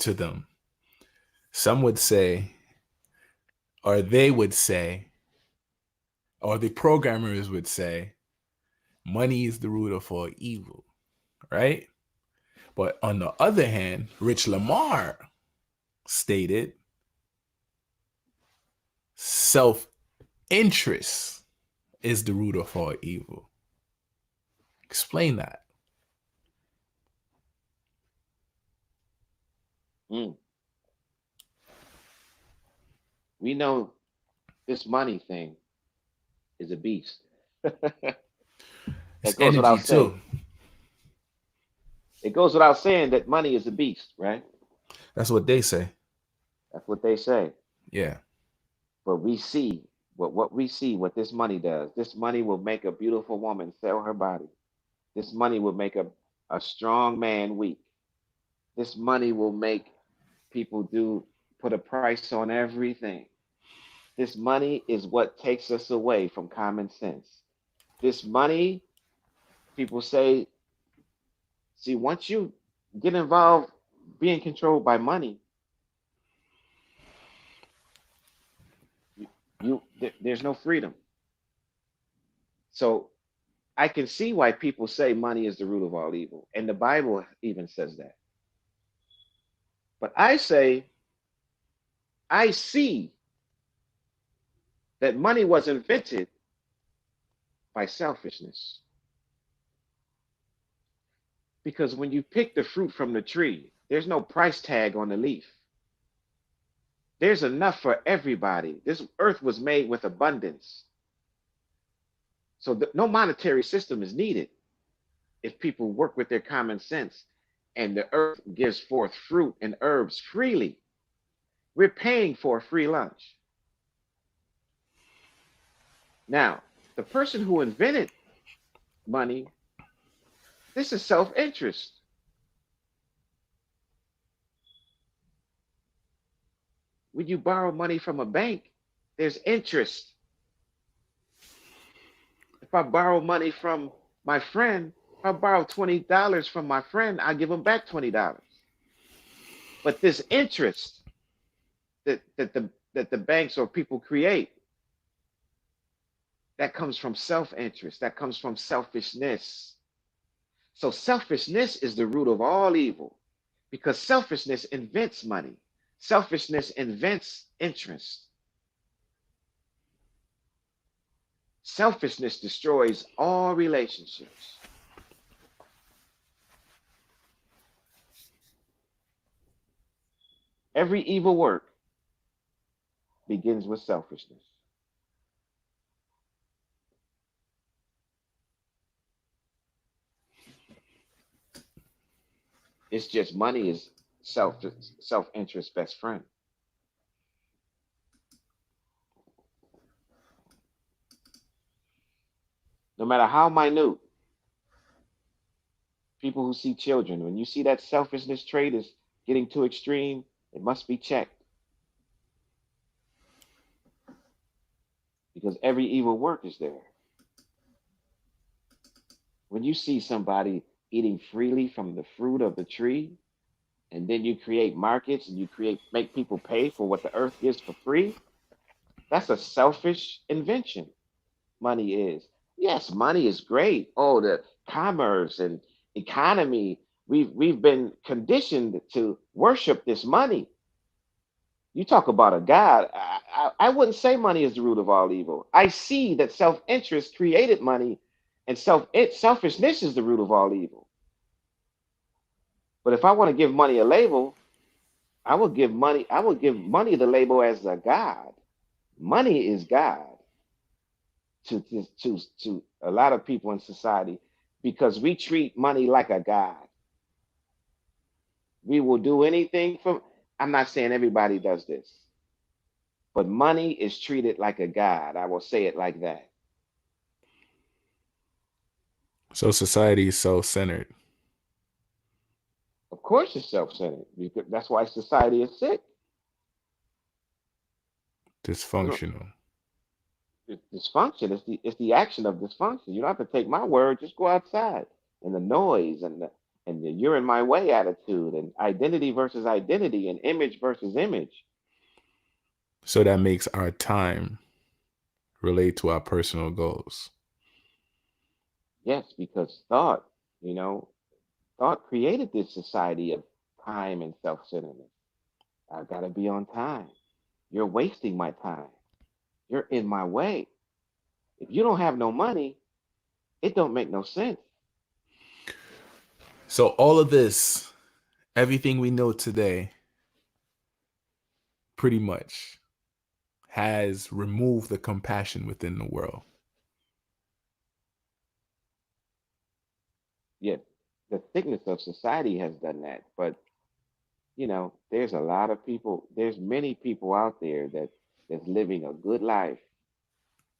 to them. Some would say, or they would say, or the programmers would say, money is the root of all evil, right? But on the other hand, Rich Lamar stated self interest is the root of all evil. Explain that. Mm. We know this money thing is a beast. That It's goes energy without too. saying. It goes without saying that money is a beast, right? That's what they say. That's what they say. Yeah. But we see what we see, what this money does. This money will make a beautiful woman sell her body. This money will make a strong man weak. This money will make people do put a price on everything. This money is what takes us away from common sense. This money, people say, see, once you get involved being controlled by money, you, there's no freedom. So I can see why people say money is the root of all evil. And the Bible even says that. But I say, I see that money was invented by selfishness. Because when you pick the fruit from the tree, there's no price tag on the leaf. There's enough for everybody. This earth was made with abundance. So no monetary system is needed if people work with their common sense and the earth gives forth fruit and herbs freely. We're paying for a free lunch. Now, the person who invented money, this is self interest. When you borrow money from a bank, there's interest. If I borrow money from my friend, if I borrow $20 from my friend, I give him back $20. But this interest that the banks or people create, that comes from self-interest, that comes from selfishness. So selfishness is the root of all evil because selfishness invents money. Selfishness invents interest. Selfishness destroys all relationships. Every evil work begins with selfishness. It's just money is self-interest best friend. No matter how minute, people who see children, when you see that selfishness trait is getting too extreme, it must be checked because every evil work is there. When you see somebody eating freely from the fruit of the tree, and then you create markets and you create make people pay for what the earth gives for free, that's a selfish invention. Money is. Yes, money is great. Oh, the commerce and economy. We've been conditioned to worship this money. You talk about a God. I wouldn't say money is the root of all evil. I see that self-interest created money, and selfishness is the root of all evil. But if I want to give money a label, I will give money. I will give money the label as a God. Money is God. to a lot of people in society because we treat money like a god. We will do anything for. I'm not saying everybody does this, but money is treated like a god. I will say it like that. So society is self-centered, Of course, it's self-centered because that's why society is sick. You know, dysfunctional. it's dysfunction. It's the action of dysfunction. You don't have to take my word. Just go outside and the noise and the you're in my way attitude and identity versus identity and image versus image. So that makes our time relate to our personal goals. Yes, because thought, you know, thought created this society of time and self-centeredness. I gotta be on time. You're wasting my time. You're in my way. If you don't have no money, it don't make no sense. So all of this, everything we know today, pretty much has removed the compassion within the world. Yet the thickness of society has done that. But there's a lot of people, there's many people out there that's living a good life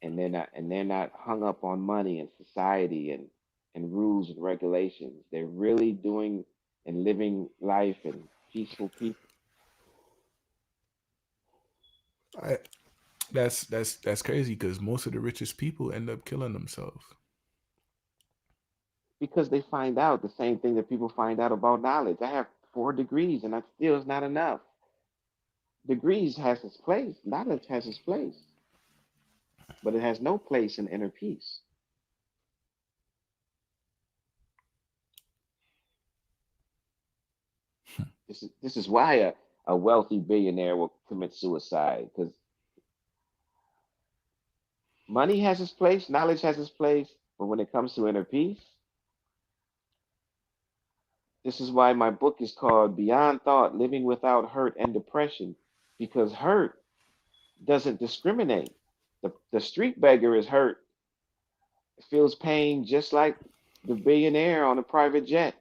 and they're not hung up on money and society and rules and regulations. They're really doing and living life and peaceful people I, that's crazy because most of the richest people end up killing themselves. because they find out the same thing that people find out about knowledge. I have 4 degrees and that still is not enough. Degrees has its place, knowledge has its place, but it has no place in inner peace. This is why a wealthy billionaire will commit suicide because money has its place, knowledge has its place, but when it comes to inner peace, this is why my book is called Beyond Thought: Living Without Hurt and Depression, because hurt doesn't discriminate. The street beggar is hurt, feels pain just like the billionaire on a private jet.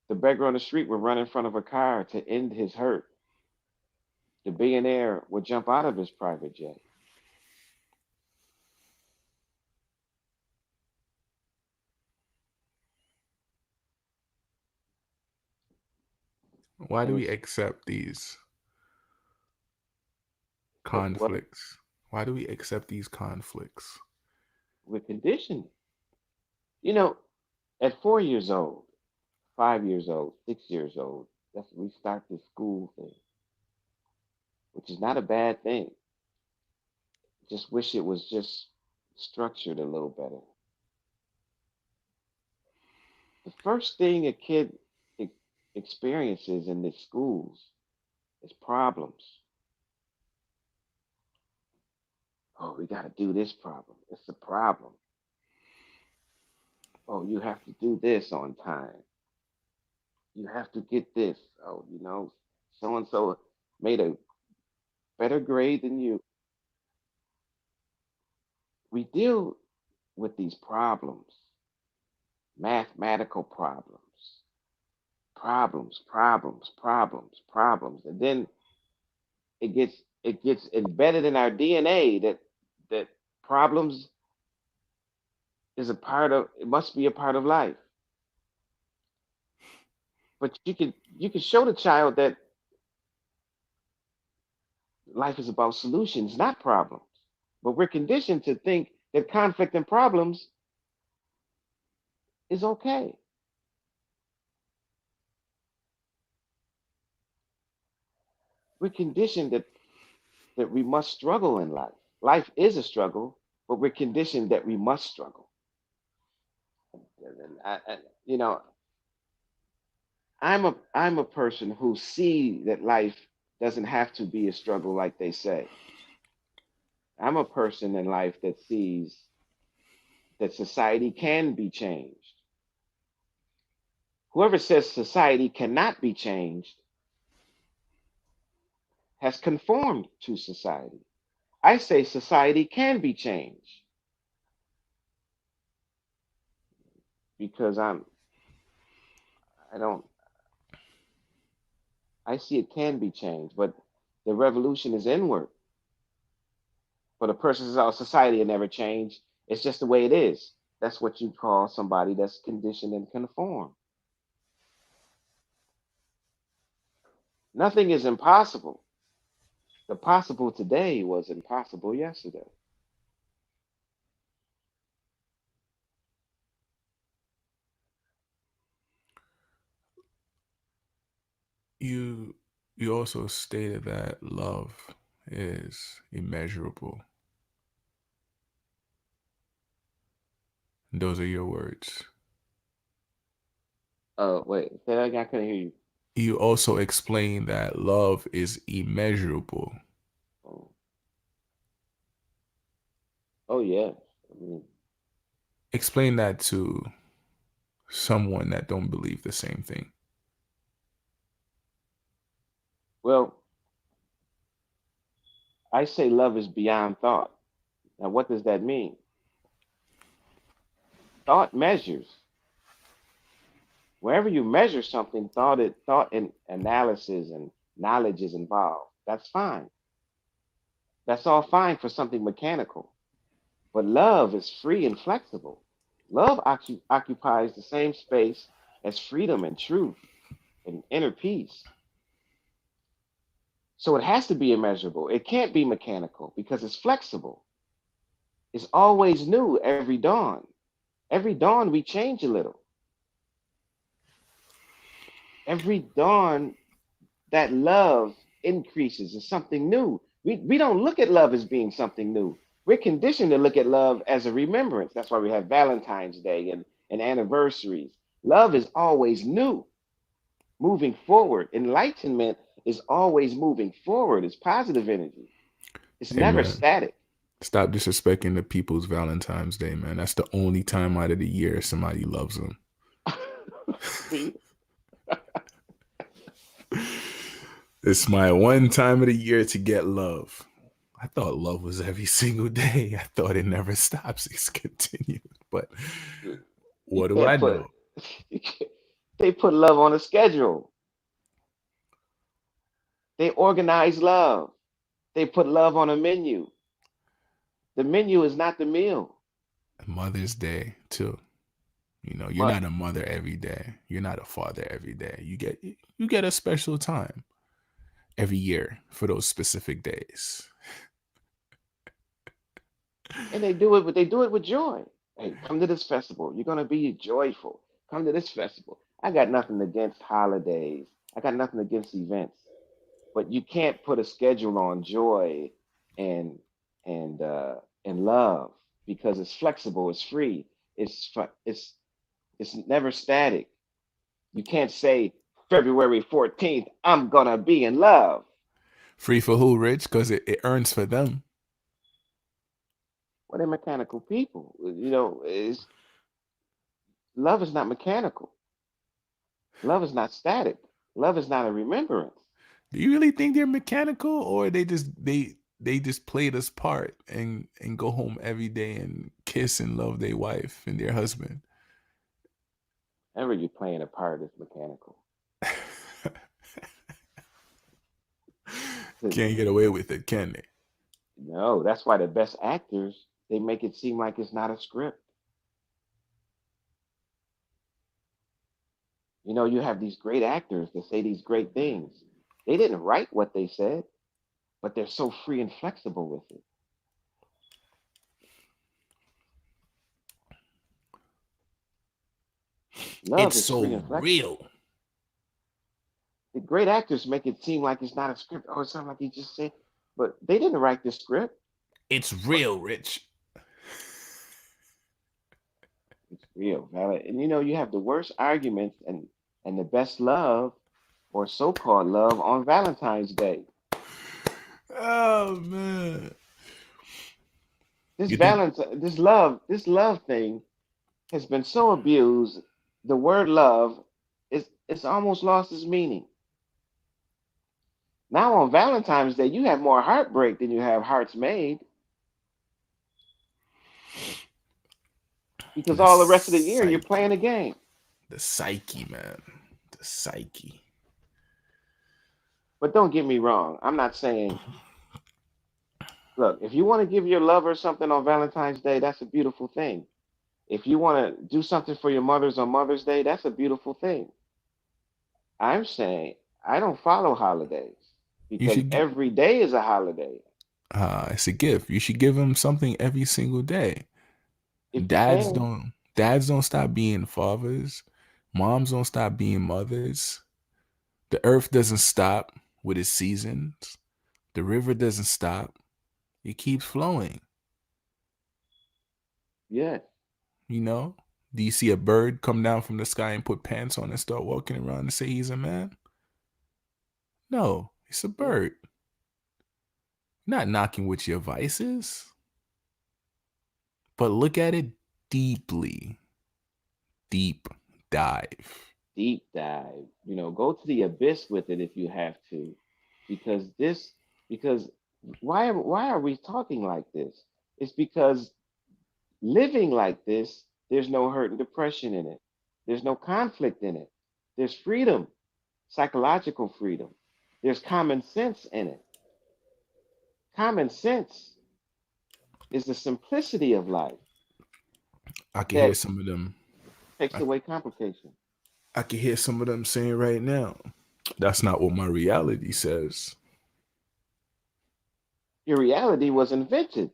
The beggar on the street would run in front of a car to end his hurt. The billionaire would jump out of his private jet. Why do And we it's accept these what conflicts? Why do we accept these conflicts? we're conditioned. You know, at 4 years old, 5 years old, 6 years old, that's we start the school thing, which is not a bad thing. Just wish it was just structured a little better. The first thing a kid e- experiences in the schools is problems. Oh, we got to do this problem. It's a problem. Oh, you have to do this on time. You have to get this. Oh, so and so made a better grade than you. We deal with these problems, mathematical problems, and then it gets embedded in our DNA that problems is a part of it must be a part of life. But you can show the child that life is about solutions, not problems. But we're conditioned to think that conflict and problems is okay. We're conditioned that we must struggle in life. Life is a struggle, but we're conditioned that we must struggle. And you know, I'm a person who see that life doesn't have to be a struggle like they say. I'm a person in life that sees that society can be changed. Whoever says society cannot be changed has conformed to society. I say society can be changed because I don't I see it can be changed, but the revolution is inward. For the persons of society, it never changed. It's just the way it is. That's what you call somebody that's conditioned and conformed. Nothing is impossible. The possible today was impossible yesterday. You you also stated that love is immeasurable. Those are your words. Oh, wait, say that again. I couldn't hear you. You also explained that love is immeasurable. Oh, oh yeah. I mean, Explain that to someone that don't believe the same thing. well, I say love is beyond thought. Now, what does that mean? Thought measures. Wherever you measure something, thought and analysis and knowledge is involved. That's fine. That's all fine for something mechanical. But love is free and flexible. Love occupies the same space as freedom and truth and inner peace. So it has to be immeasurable. It can't be mechanical because it's flexible. It's always new every dawn. Every dawn we change a little. Every dawn that love increases is something new. We don't look at love as being something new. We're conditioned to look at love as a remembrance. That's why we have Valentine's Day and anniversaries. Love is always new, moving forward. Enlightenment is always moving forward. It's positive energy. It's Hey never man, static. stop disrespecting the people's Valentine's Day, man. That's the only time out of the year somebody loves them. See, It's my one time of the year to get love. I thought love was every single day. I thought it never stops. It's continued. But you what do can't I put know? you can't, they put love on a schedule. They organize love. They put love on a menu. The menu is not the meal. Mother's Day too. You're But not a mother every day. You're not a father every day. You get a special time every year for those specific days. and they do it with joy. Hey, come to this festival. You're gonna be joyful. Come to this festival. I got nothing against holidays. I got nothing against events. But you can't put a schedule on joy and and love because it's flexible, it's free, it's never static. You can't say February 14th, I'm gonna be in love. Free for who, Rich? Because it earns for them. Well, they're mechanical people. Love is not mechanical. Love is not static. Love is not a remembrance. Do you really think they're mechanical, or they just play this part and go home every day and kiss and love their wife and their husband? Whenever you're playing a part, it's mechanical. Can't get away with it, can they? No, that's why the best actors, they make it seem like it's not a script. You have these great actors that say these great things. They didn't write what they said, but they're so free and flexible with it. Love It's is free so and flexible. real. The great actors make it seem like it's not a script. Oh, it sounds like he just said, but they didn't write the script. It's But real, Rich. it's real, valid. And you have the worst arguments and the best love or so-called love on Valentine's Day. Oh man. This You think Valentine, this love thing has been so abused. The word love is it's almost lost its meaning. Now on Valentine's Day, you have more heartbreak than you have hearts made because The all the rest of the year you're psyche. playing a game. The psyche, man. The psyche. But don't get me wrong. I'm not saying, look, if you want to give your lover something on Valentine's Day, that's a beautiful thing. If you want to do something for your mothers on Mother's Day, that's a beautiful thing. I'm saying I don't follow holidays You because should get every day is a holiday. it's a gift. You should give them something every single day. If you can, Dads don't stop being fathers. Moms don't stop being mothers. The earth doesn't stop with its seasons. The river doesn't stop. It keeps flowing. yes, You know? Do you see a bird come down from the sky and put pants on and start walking around and say he's a man? No, it's a yes, bird. You're not knocking with your vices, but look at it deeply. Deep dive. deep dive. Go to the abyss with it if you have to, because because why are we talking like this? It's because living like this, there's no hurt and depression in it. There's no conflict in it. There's freedom, psychological freedom. There's common sense in it. Common sense is the simplicity of life I can hear that some of them. takes I, away complication. I can hear some of them saying right now. That's not what my reality says. Your reality was invented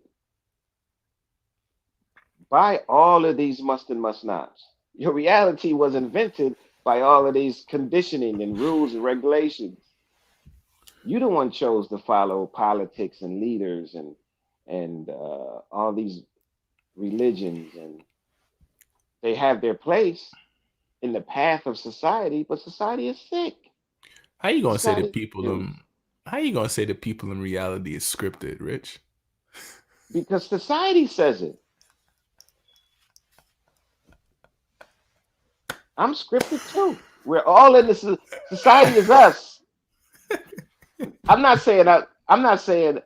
by all of these must and must nots. Your reality was invented by all of these conditioning and rules and regulations. You the one chose to follow politics and leaders and all these religions, and they have their place in the path of society, but society is sick. How you gonna say Society that is people confused how you gonna say that people in reality is scripted, Rich? because society says it. I'm scripted too. We're all in this. Society is us. I'm not saying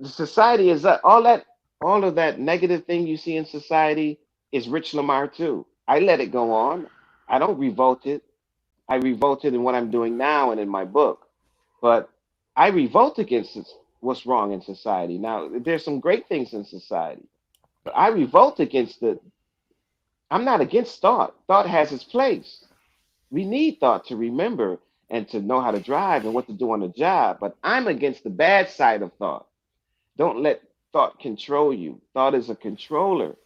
the society is us. All of that negative thing you see in society is Rich Lamar too. I let it go on. I don't revolt it. I revolted in what I'm doing now and in my book. But I revolt against what's wrong in society. Now, there's some great things in society, but I revolt against the. I'm not against thought. Thought has its place. We need thought to remember and to know how to drive and what to do on the job. But I'm against the bad side of thought. Don't let thought control you. Thought is a controller.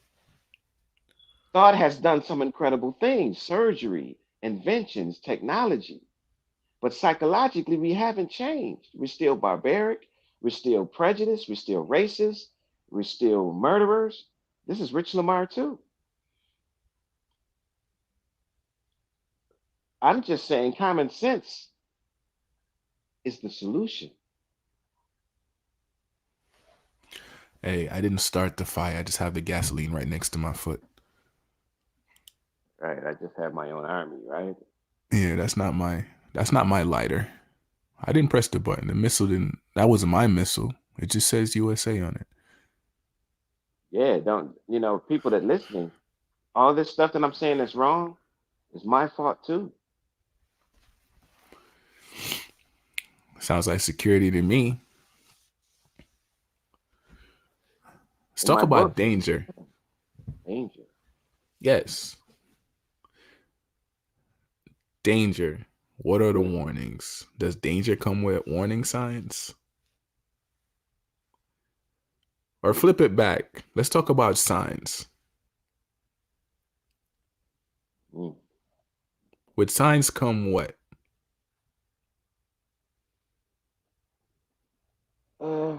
Thought has done some incredible things: surgery, inventions, technology. But psychologically, we haven't changed. We're still barbaric. We're still prejudiced. We're still racist. We're still murderers. This is Rich Lamar, too. I'm just saying common sense is the solution. Hey, I didn't start the fire. I just have the gasoline right next to my foot. Right. I just have my own army, right? Yeah, that's not my lighter. I didn't press the button. The missile didn't that wasn't my missile. It just says USA on it. Yeah. Don't, people that listening, all this stuff that I'm saying that's wrong is my fault, too. Sounds like security to me. Let's In talk my about book, danger. danger. Yes, danger. What are the Mm. warnings? Does danger come with warning signs? Or flip it back. Let's talk about signs. Mm. With signs come what? Uh,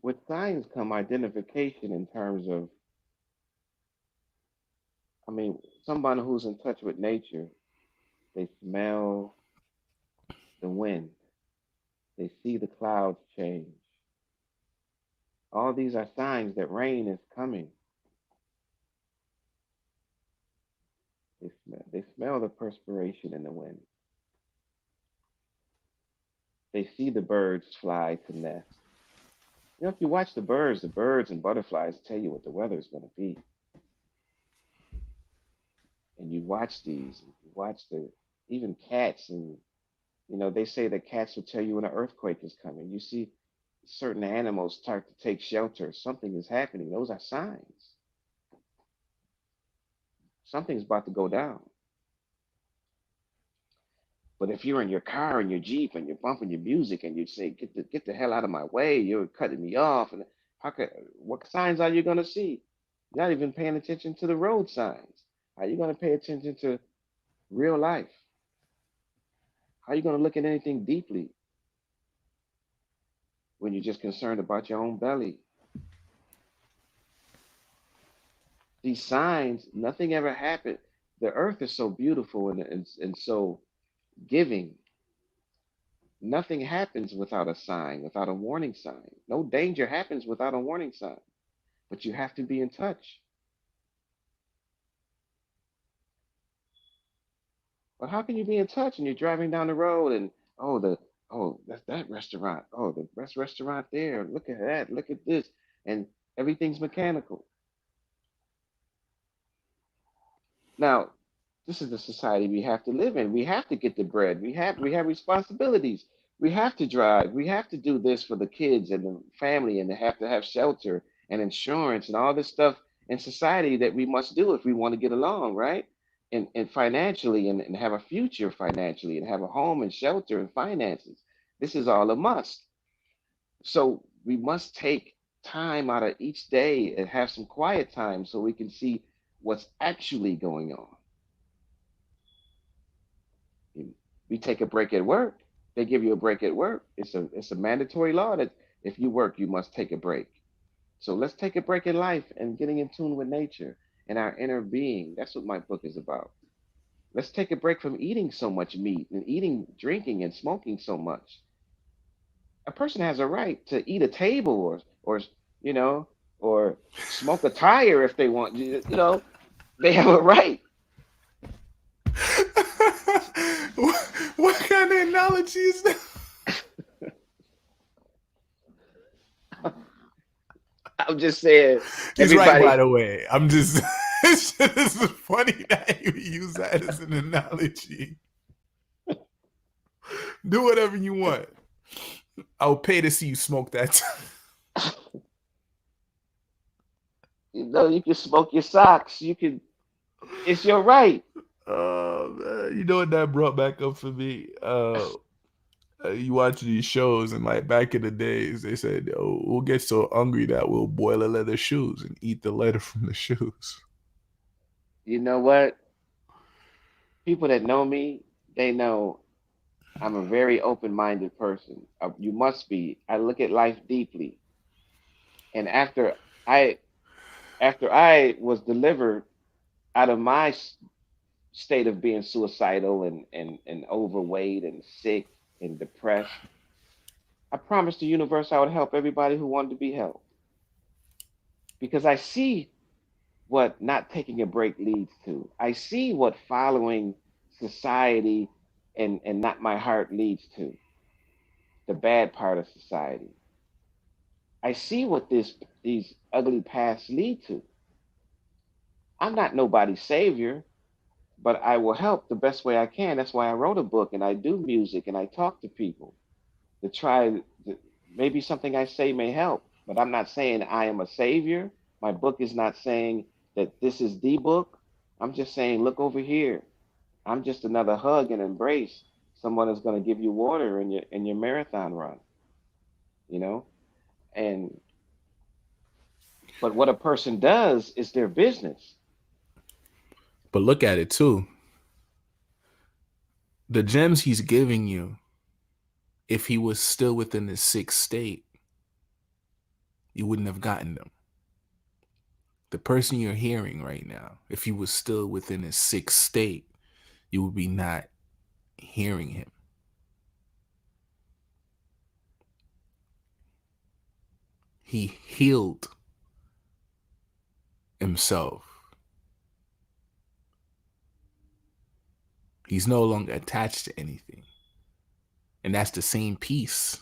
with signs come identification in terms of, someone who's in touch with nature, they smell the wind, they see the clouds change. All these are signs that rain is coming. They smell the perspiration in the wind. They see the birds fly to nest. You know, if you watch the birds and butterflies tell you what the weather is going to be. And you watch these, you watch the even cats, and you know they say that cats will tell you when an earthquake is coming. You see certain animals start to take shelter. Something is happening. Those are signs. Something's about to go down. But if you're in your car and your Jeep and you're bumping your music and you say, get the hell out of my way, you're cutting me off, and how could, what signs are you gonna see? You're not even paying attention to the road signs. How are you gonna pay attention to real life? How are you gonna look at anything deeply when you're just concerned about your own belly? These signs, nothing ever happened. The earth is so beautiful and so giving. Nothing happens without a sign, without a warning sign. No danger happens without a warning sign. But you have to be in touch. But how can you be in touch and you're driving down the road and that's that restaurant. Oh, the best restaurant there. Look at that. Look at this. And everything's mechanical. Now, this is the society we have to live in. We have to get the bread. We have responsibilities. We have to drive. We have to do this for the kids and the family, and they have to have shelter and insurance and all this stuff in society that we must do if we want to get along, right? And financially and have a future financially and have a home and shelter and finances. This is all a must. So we must take time out of each day and have some quiet time so we can see what's actually going on. We take a break at work. They give you a break at work. It's a mandatory law that if you work, you must take a break. So let's take a break in life and getting in tune with nature and our inner being. That's what my book is about. Let's take a break from eating so much meat and eating, drinking, and smoking so much. A person has a right to eat a table or you know, or smoke a tire if they want. You know, they have a right. What kind of analogy is that? I'm just saying, He's right, by everybody. the way. I'm just. This is funny that you use that as an analogy. Do whatever you want. I'll pay to see you smoke that. You know, you can smoke your socks. You can. It's your right. Oh man, you know what that brought back up for me? You watch these shows, and like back in the days, they said, "Oh, we'll get so hungry that we'll boil a leather shoes and eat the leather from the shoes." You know what? People that know me, they know I'm a very open-minded person. You must be. I look at life deeply, and I after I was delivered out of my state of being suicidal and overweight and sick and depressed, I promised the universe I would help everybody who wanted to be helped because I see what not taking a break leads to. I see what following society and not my heart leads to, the bad part of society. I see what these ugly paths lead to. I'm not nobody's savior, but I will help the best way I can. That's why I wrote a book and I do music and I talk to people to try maybe something I say may help. But I'm not saying I am a savior. My book is not saying that this is the book. I'm just saying, look over here. I'm just another hug and embrace. Someone is going to give you water in your marathon run, you know. And but what a person does is their business. But look at it too. The gems he's giving you, if he was still within the sixth state, you wouldn't have gotten them. The person you're hearing right now, if he was still within his sixth state, you would be not hearing him. He healed himself. He's no longer attached to anything. And that's the same peace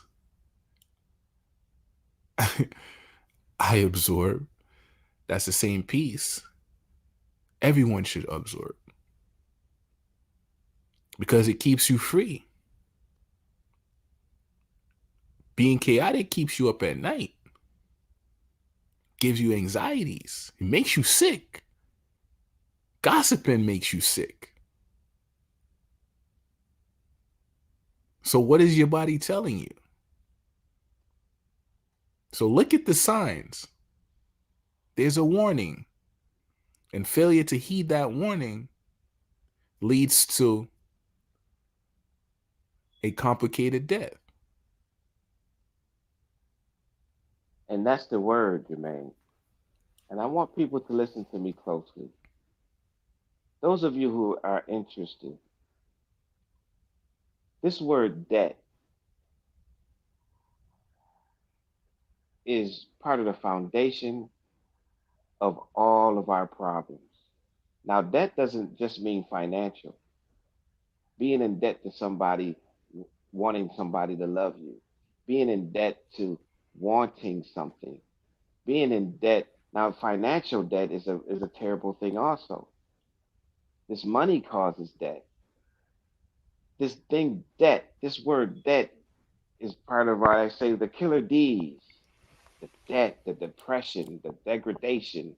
I absorb. That's the same peace everyone should absorb because it keeps you free. Being chaotic keeps you up at night, gives you anxieties, it makes you sick. Gossiping makes you sick. So, what is your body telling you? So, look at the signs. There's a warning, and failure to heed that warning leads to a complicated death. And that's the word, Jermaine. And I want people to listen to me closely. Those of you who are interested, this word debt is part of the foundation of all of our problems. Now, debt doesn't just mean financial. Being in debt to somebody, wanting somebody to love you, being in debt to wanting something, being in debt. Now, financial debt is a terrible thing also. This money causes debt. This thing, debt, this word debt is part of our, I say, the killer D's, the debt, the depression, the degradation,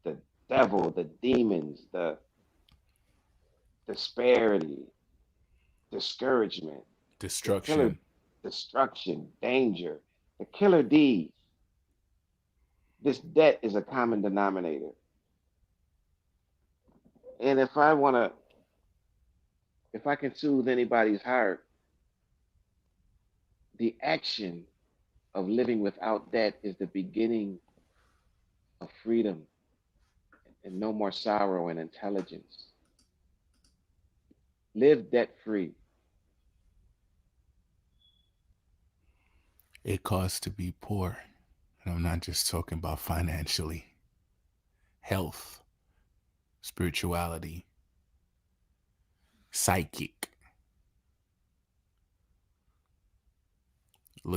the devil, the demons, the disparity, discouragement, the killer Destruction. destruction, danger, the killer D's. This debt is a common denominator. And if I can soothe anybody's heart, the action of living without debt is the beginning of freedom and no more sorrow and intelligence. Live debt free. It costs to be poor. And I'm not just talking about financially, health, spirituality, psychic.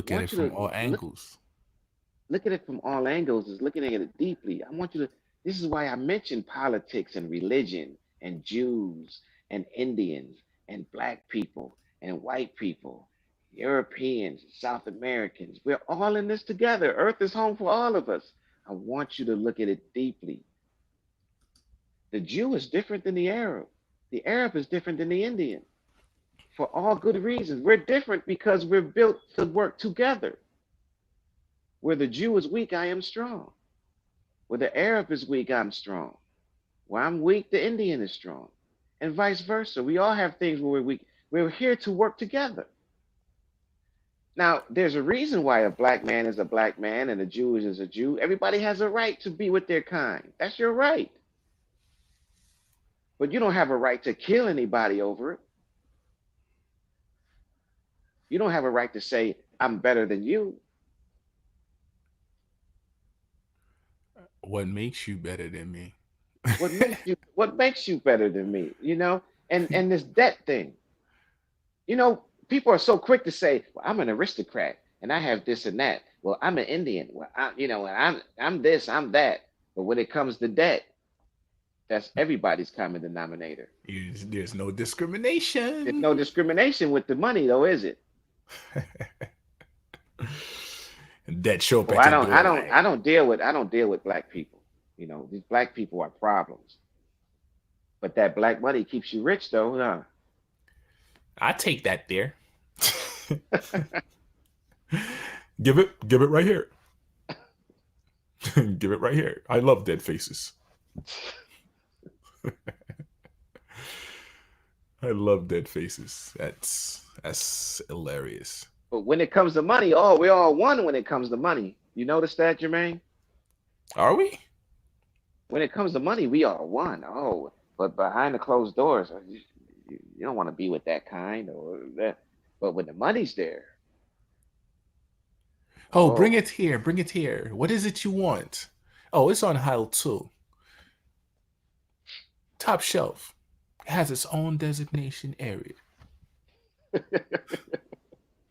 I Look at it want you from to all angles. look at it from all angles, is looking at it deeply. I want you to, this is why I mentioned politics and religion and Jews and Indians and black people and white people, Europeans, South Americans. We're all in this together. Earth is home for all of us. I want you to look at it deeply. The Jew is different than the Arab. The Arab is different than the Indian for all good reasons. We're different because we're built to work together. Where the Jew is weak, I am strong. Where the Arab is weak, I'm strong. Where I'm weak, the Indian is strong. And vice versa. We all have things where we're weak. We're here to work together. Now, there's a reason why a black man is a black man and a Jew is a Jew. Everybody has a right to be with their kind. That's your right. But you don't have a right to kill anybody over it. You don't have a right to say, I'm better than you. What makes you better than me? What makes you better than me? And this debt thing. People are so quick to say, "Well, I'm an aristocrat and I have this and that." Well, I'm an Indian. Well, and I'm this, I'm that. But when it comes to debt, that's everybody's common denominator. There's no There's no discrimination. discrimination with the money, though, is it? That show up So at I your don't, I door don't, like, I don't deal with black people. These black people are problems. But that black money keeps you rich, though, huh? I take that there. Give it right here. Give it right here. I love dead faces. I love dead faces. That's hilarious. But when it comes to money, oh, we're all one when it comes to money. You notice that, Jermaine? Are we? When it comes to money, we are one. Oh, but behind the closed doors, you don't want to be with that kind or that. But when the money's there, Oh, bring oh, it here. Bring it here. What is it you want? Oh, it's on aisle two. Top shelf. It has its own designation area.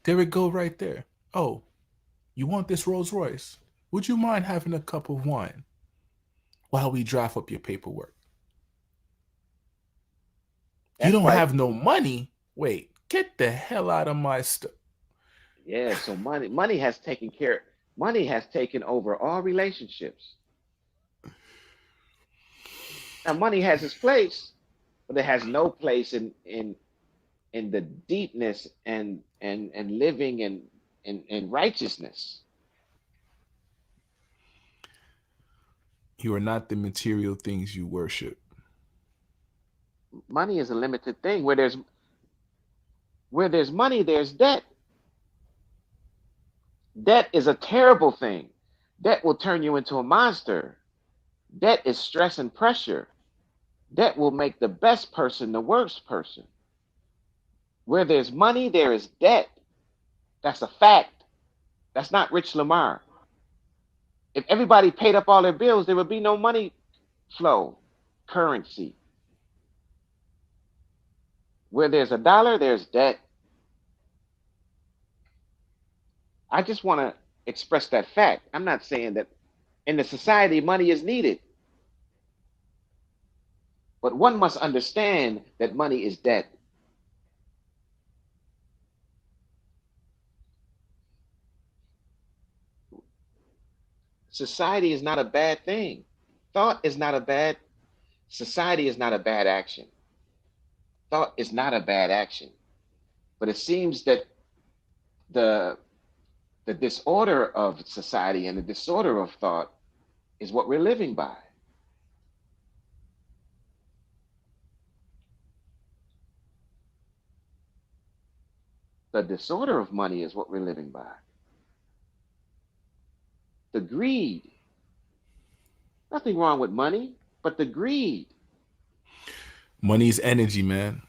There we go right there. Oh, you want this Rolls Royce? Would you mind having a cup of wine while we draft up your paperwork? You That's don't like, have no money? Wait, get the hell out of my stuff. yeah. So money has taken over all relationships. Now, money has its place, but it has no place in the deepness and living in righteousness. You are not the material things you worship. Money is a limited thing. Where there's money, there's debt. Debt is a terrible thing. Debt will turn you into a monster. Debt is stress and pressure. Debt will make the best person the worst person. Where there's money, there is debt. That's a fact. That's not Rich Lamar. If everybody paid up all their bills, there would be no money flow, currency. Where there's a dollar, there's debt. I just want to express that fact. I'm not saying that in the society money is needed, but one must understand that money is debt. Society is not a bad thing. Thought is not a bad, society is not a bad action. Thought is not a bad action. But it seems that the the disorder of society and the disorder of thought is what we're living by. The disorder of money is what we're living by. The greed. Nothing wrong with money, but the greed. Money's energy, man.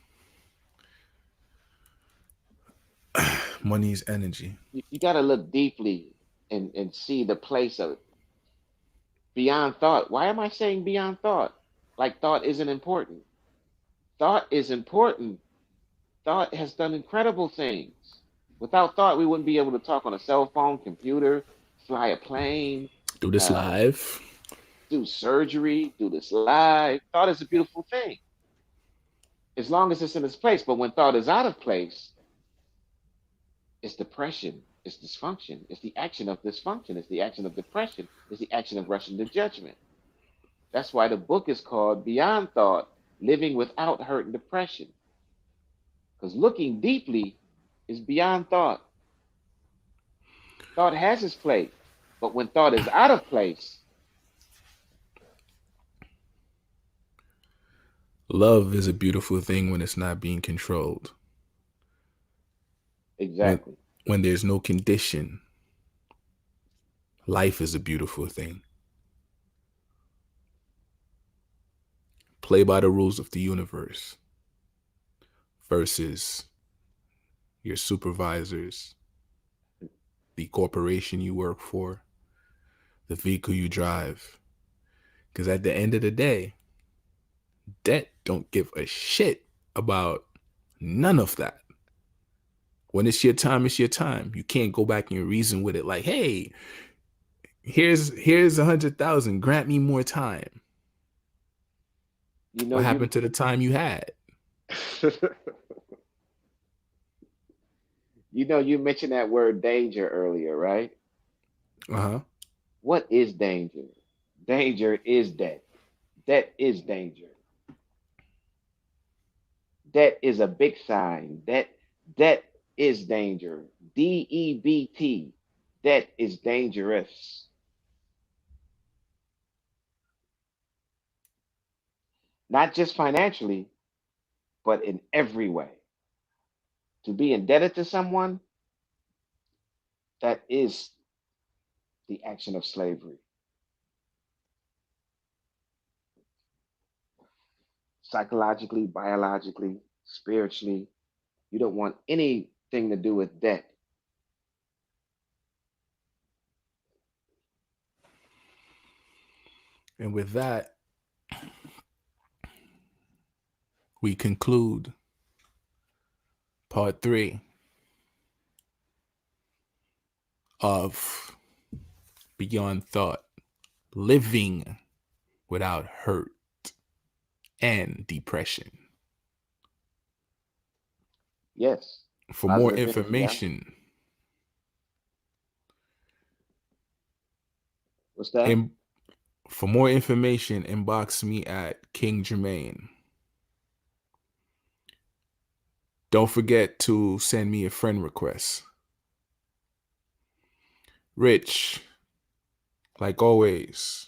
Money's energy. You got to look deeply and see the place of beyond thought. Why am I saying beyond thought? Like thought isn't important. Thought is important. Thought has done incredible things. Without thought, we wouldn't be able to talk on a cell phone, computer, fly a plane, Do this uh, live. do surgery, do this live. Thought is a beautiful thing as long as it's in its place. But when thought is out of place, it's depression, it's dysfunction, it's the action of dysfunction, it's the action of depression, it's the action of rushing to judgment. That's why the book is called Beyond Thought, Living Without Hurt and Depression. Because looking deeply is beyond thought. Thought has its place, but when thought is out of place, Love is a beautiful thing when it's not being controlled. When exactly. when there's no condition, life is a beautiful thing. Play by the rules of the universe versus your supervisors, the corporation you work for, the vehicle you drive. Because at the end of the day, debt don't give a shit about none of that. When it's your time, it's your time. You can't go back and reason with it like, hey, here's 100,000. Grant me more time. You know What you happened to the time you had? you mentioned that word danger earlier, right? Uh-huh. What is danger? Danger is debt. Debt is danger. Debt is a big sign. Debt is danger. DEBT. Debt is dangerous. Not just financially, but in every way. To be indebted to someone, that is the action of slavery. Psychologically, biologically, spiritually, you don't want anything to do with debt. And with that, we conclude part 3 of beyond thought, living without hurt and depression. Yes. For more Positive energy, yeah. information, What's that? in, for more information, inbox me at King Jermaine. Don't forget to send me a friend request. Rich, like always,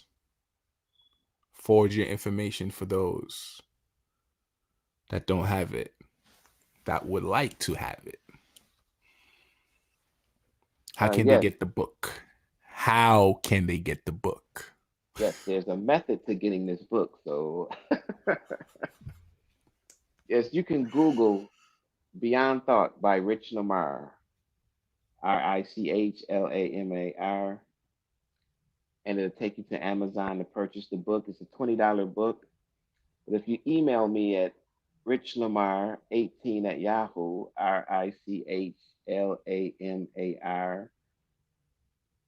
forward your information for those that don't have it, that would like to have it. How can they Yes, get the book? How can they get the book? yes. There's a method to getting this book. So, yes, you can Google Beyond Thought by Rich Lamar, Richlamar, and it'll take you to Amazon to purchase the book. It's a $20 book. But if you email me at richlamar18 at Yahoo, Richlamar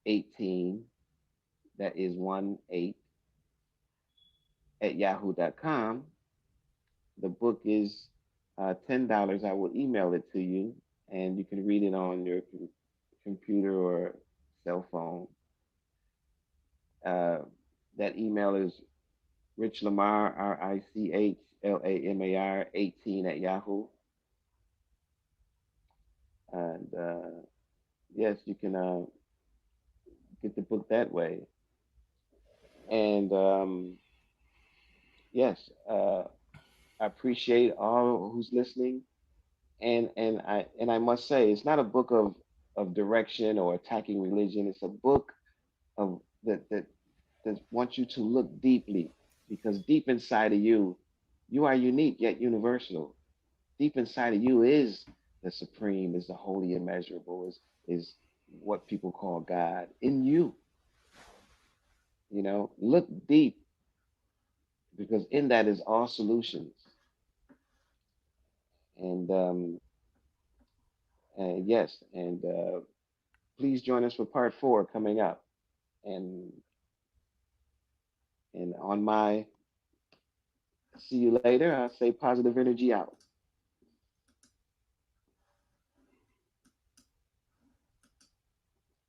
18, that is 1 8, at yahoo.com, the book is $10. I will email it to you, and you can read it on your computer or cell phone. Uh, that email is Rich Lamar, Richlamar 18 at Yahoo. And yes, you can get the book that way. And yes, I appreciate all who's listening. And I must say, it's not a book of direction or attacking religion. It's a book of that wants you to look deeply, because deep inside of you, you are unique yet universal. Deep inside of you is the supreme, is the holy immeasurable, is what people call God in you. Look deep, because in that is all solutions. And yes, and please join us for part 4 coming up. And on my see you later, I say positive energy out.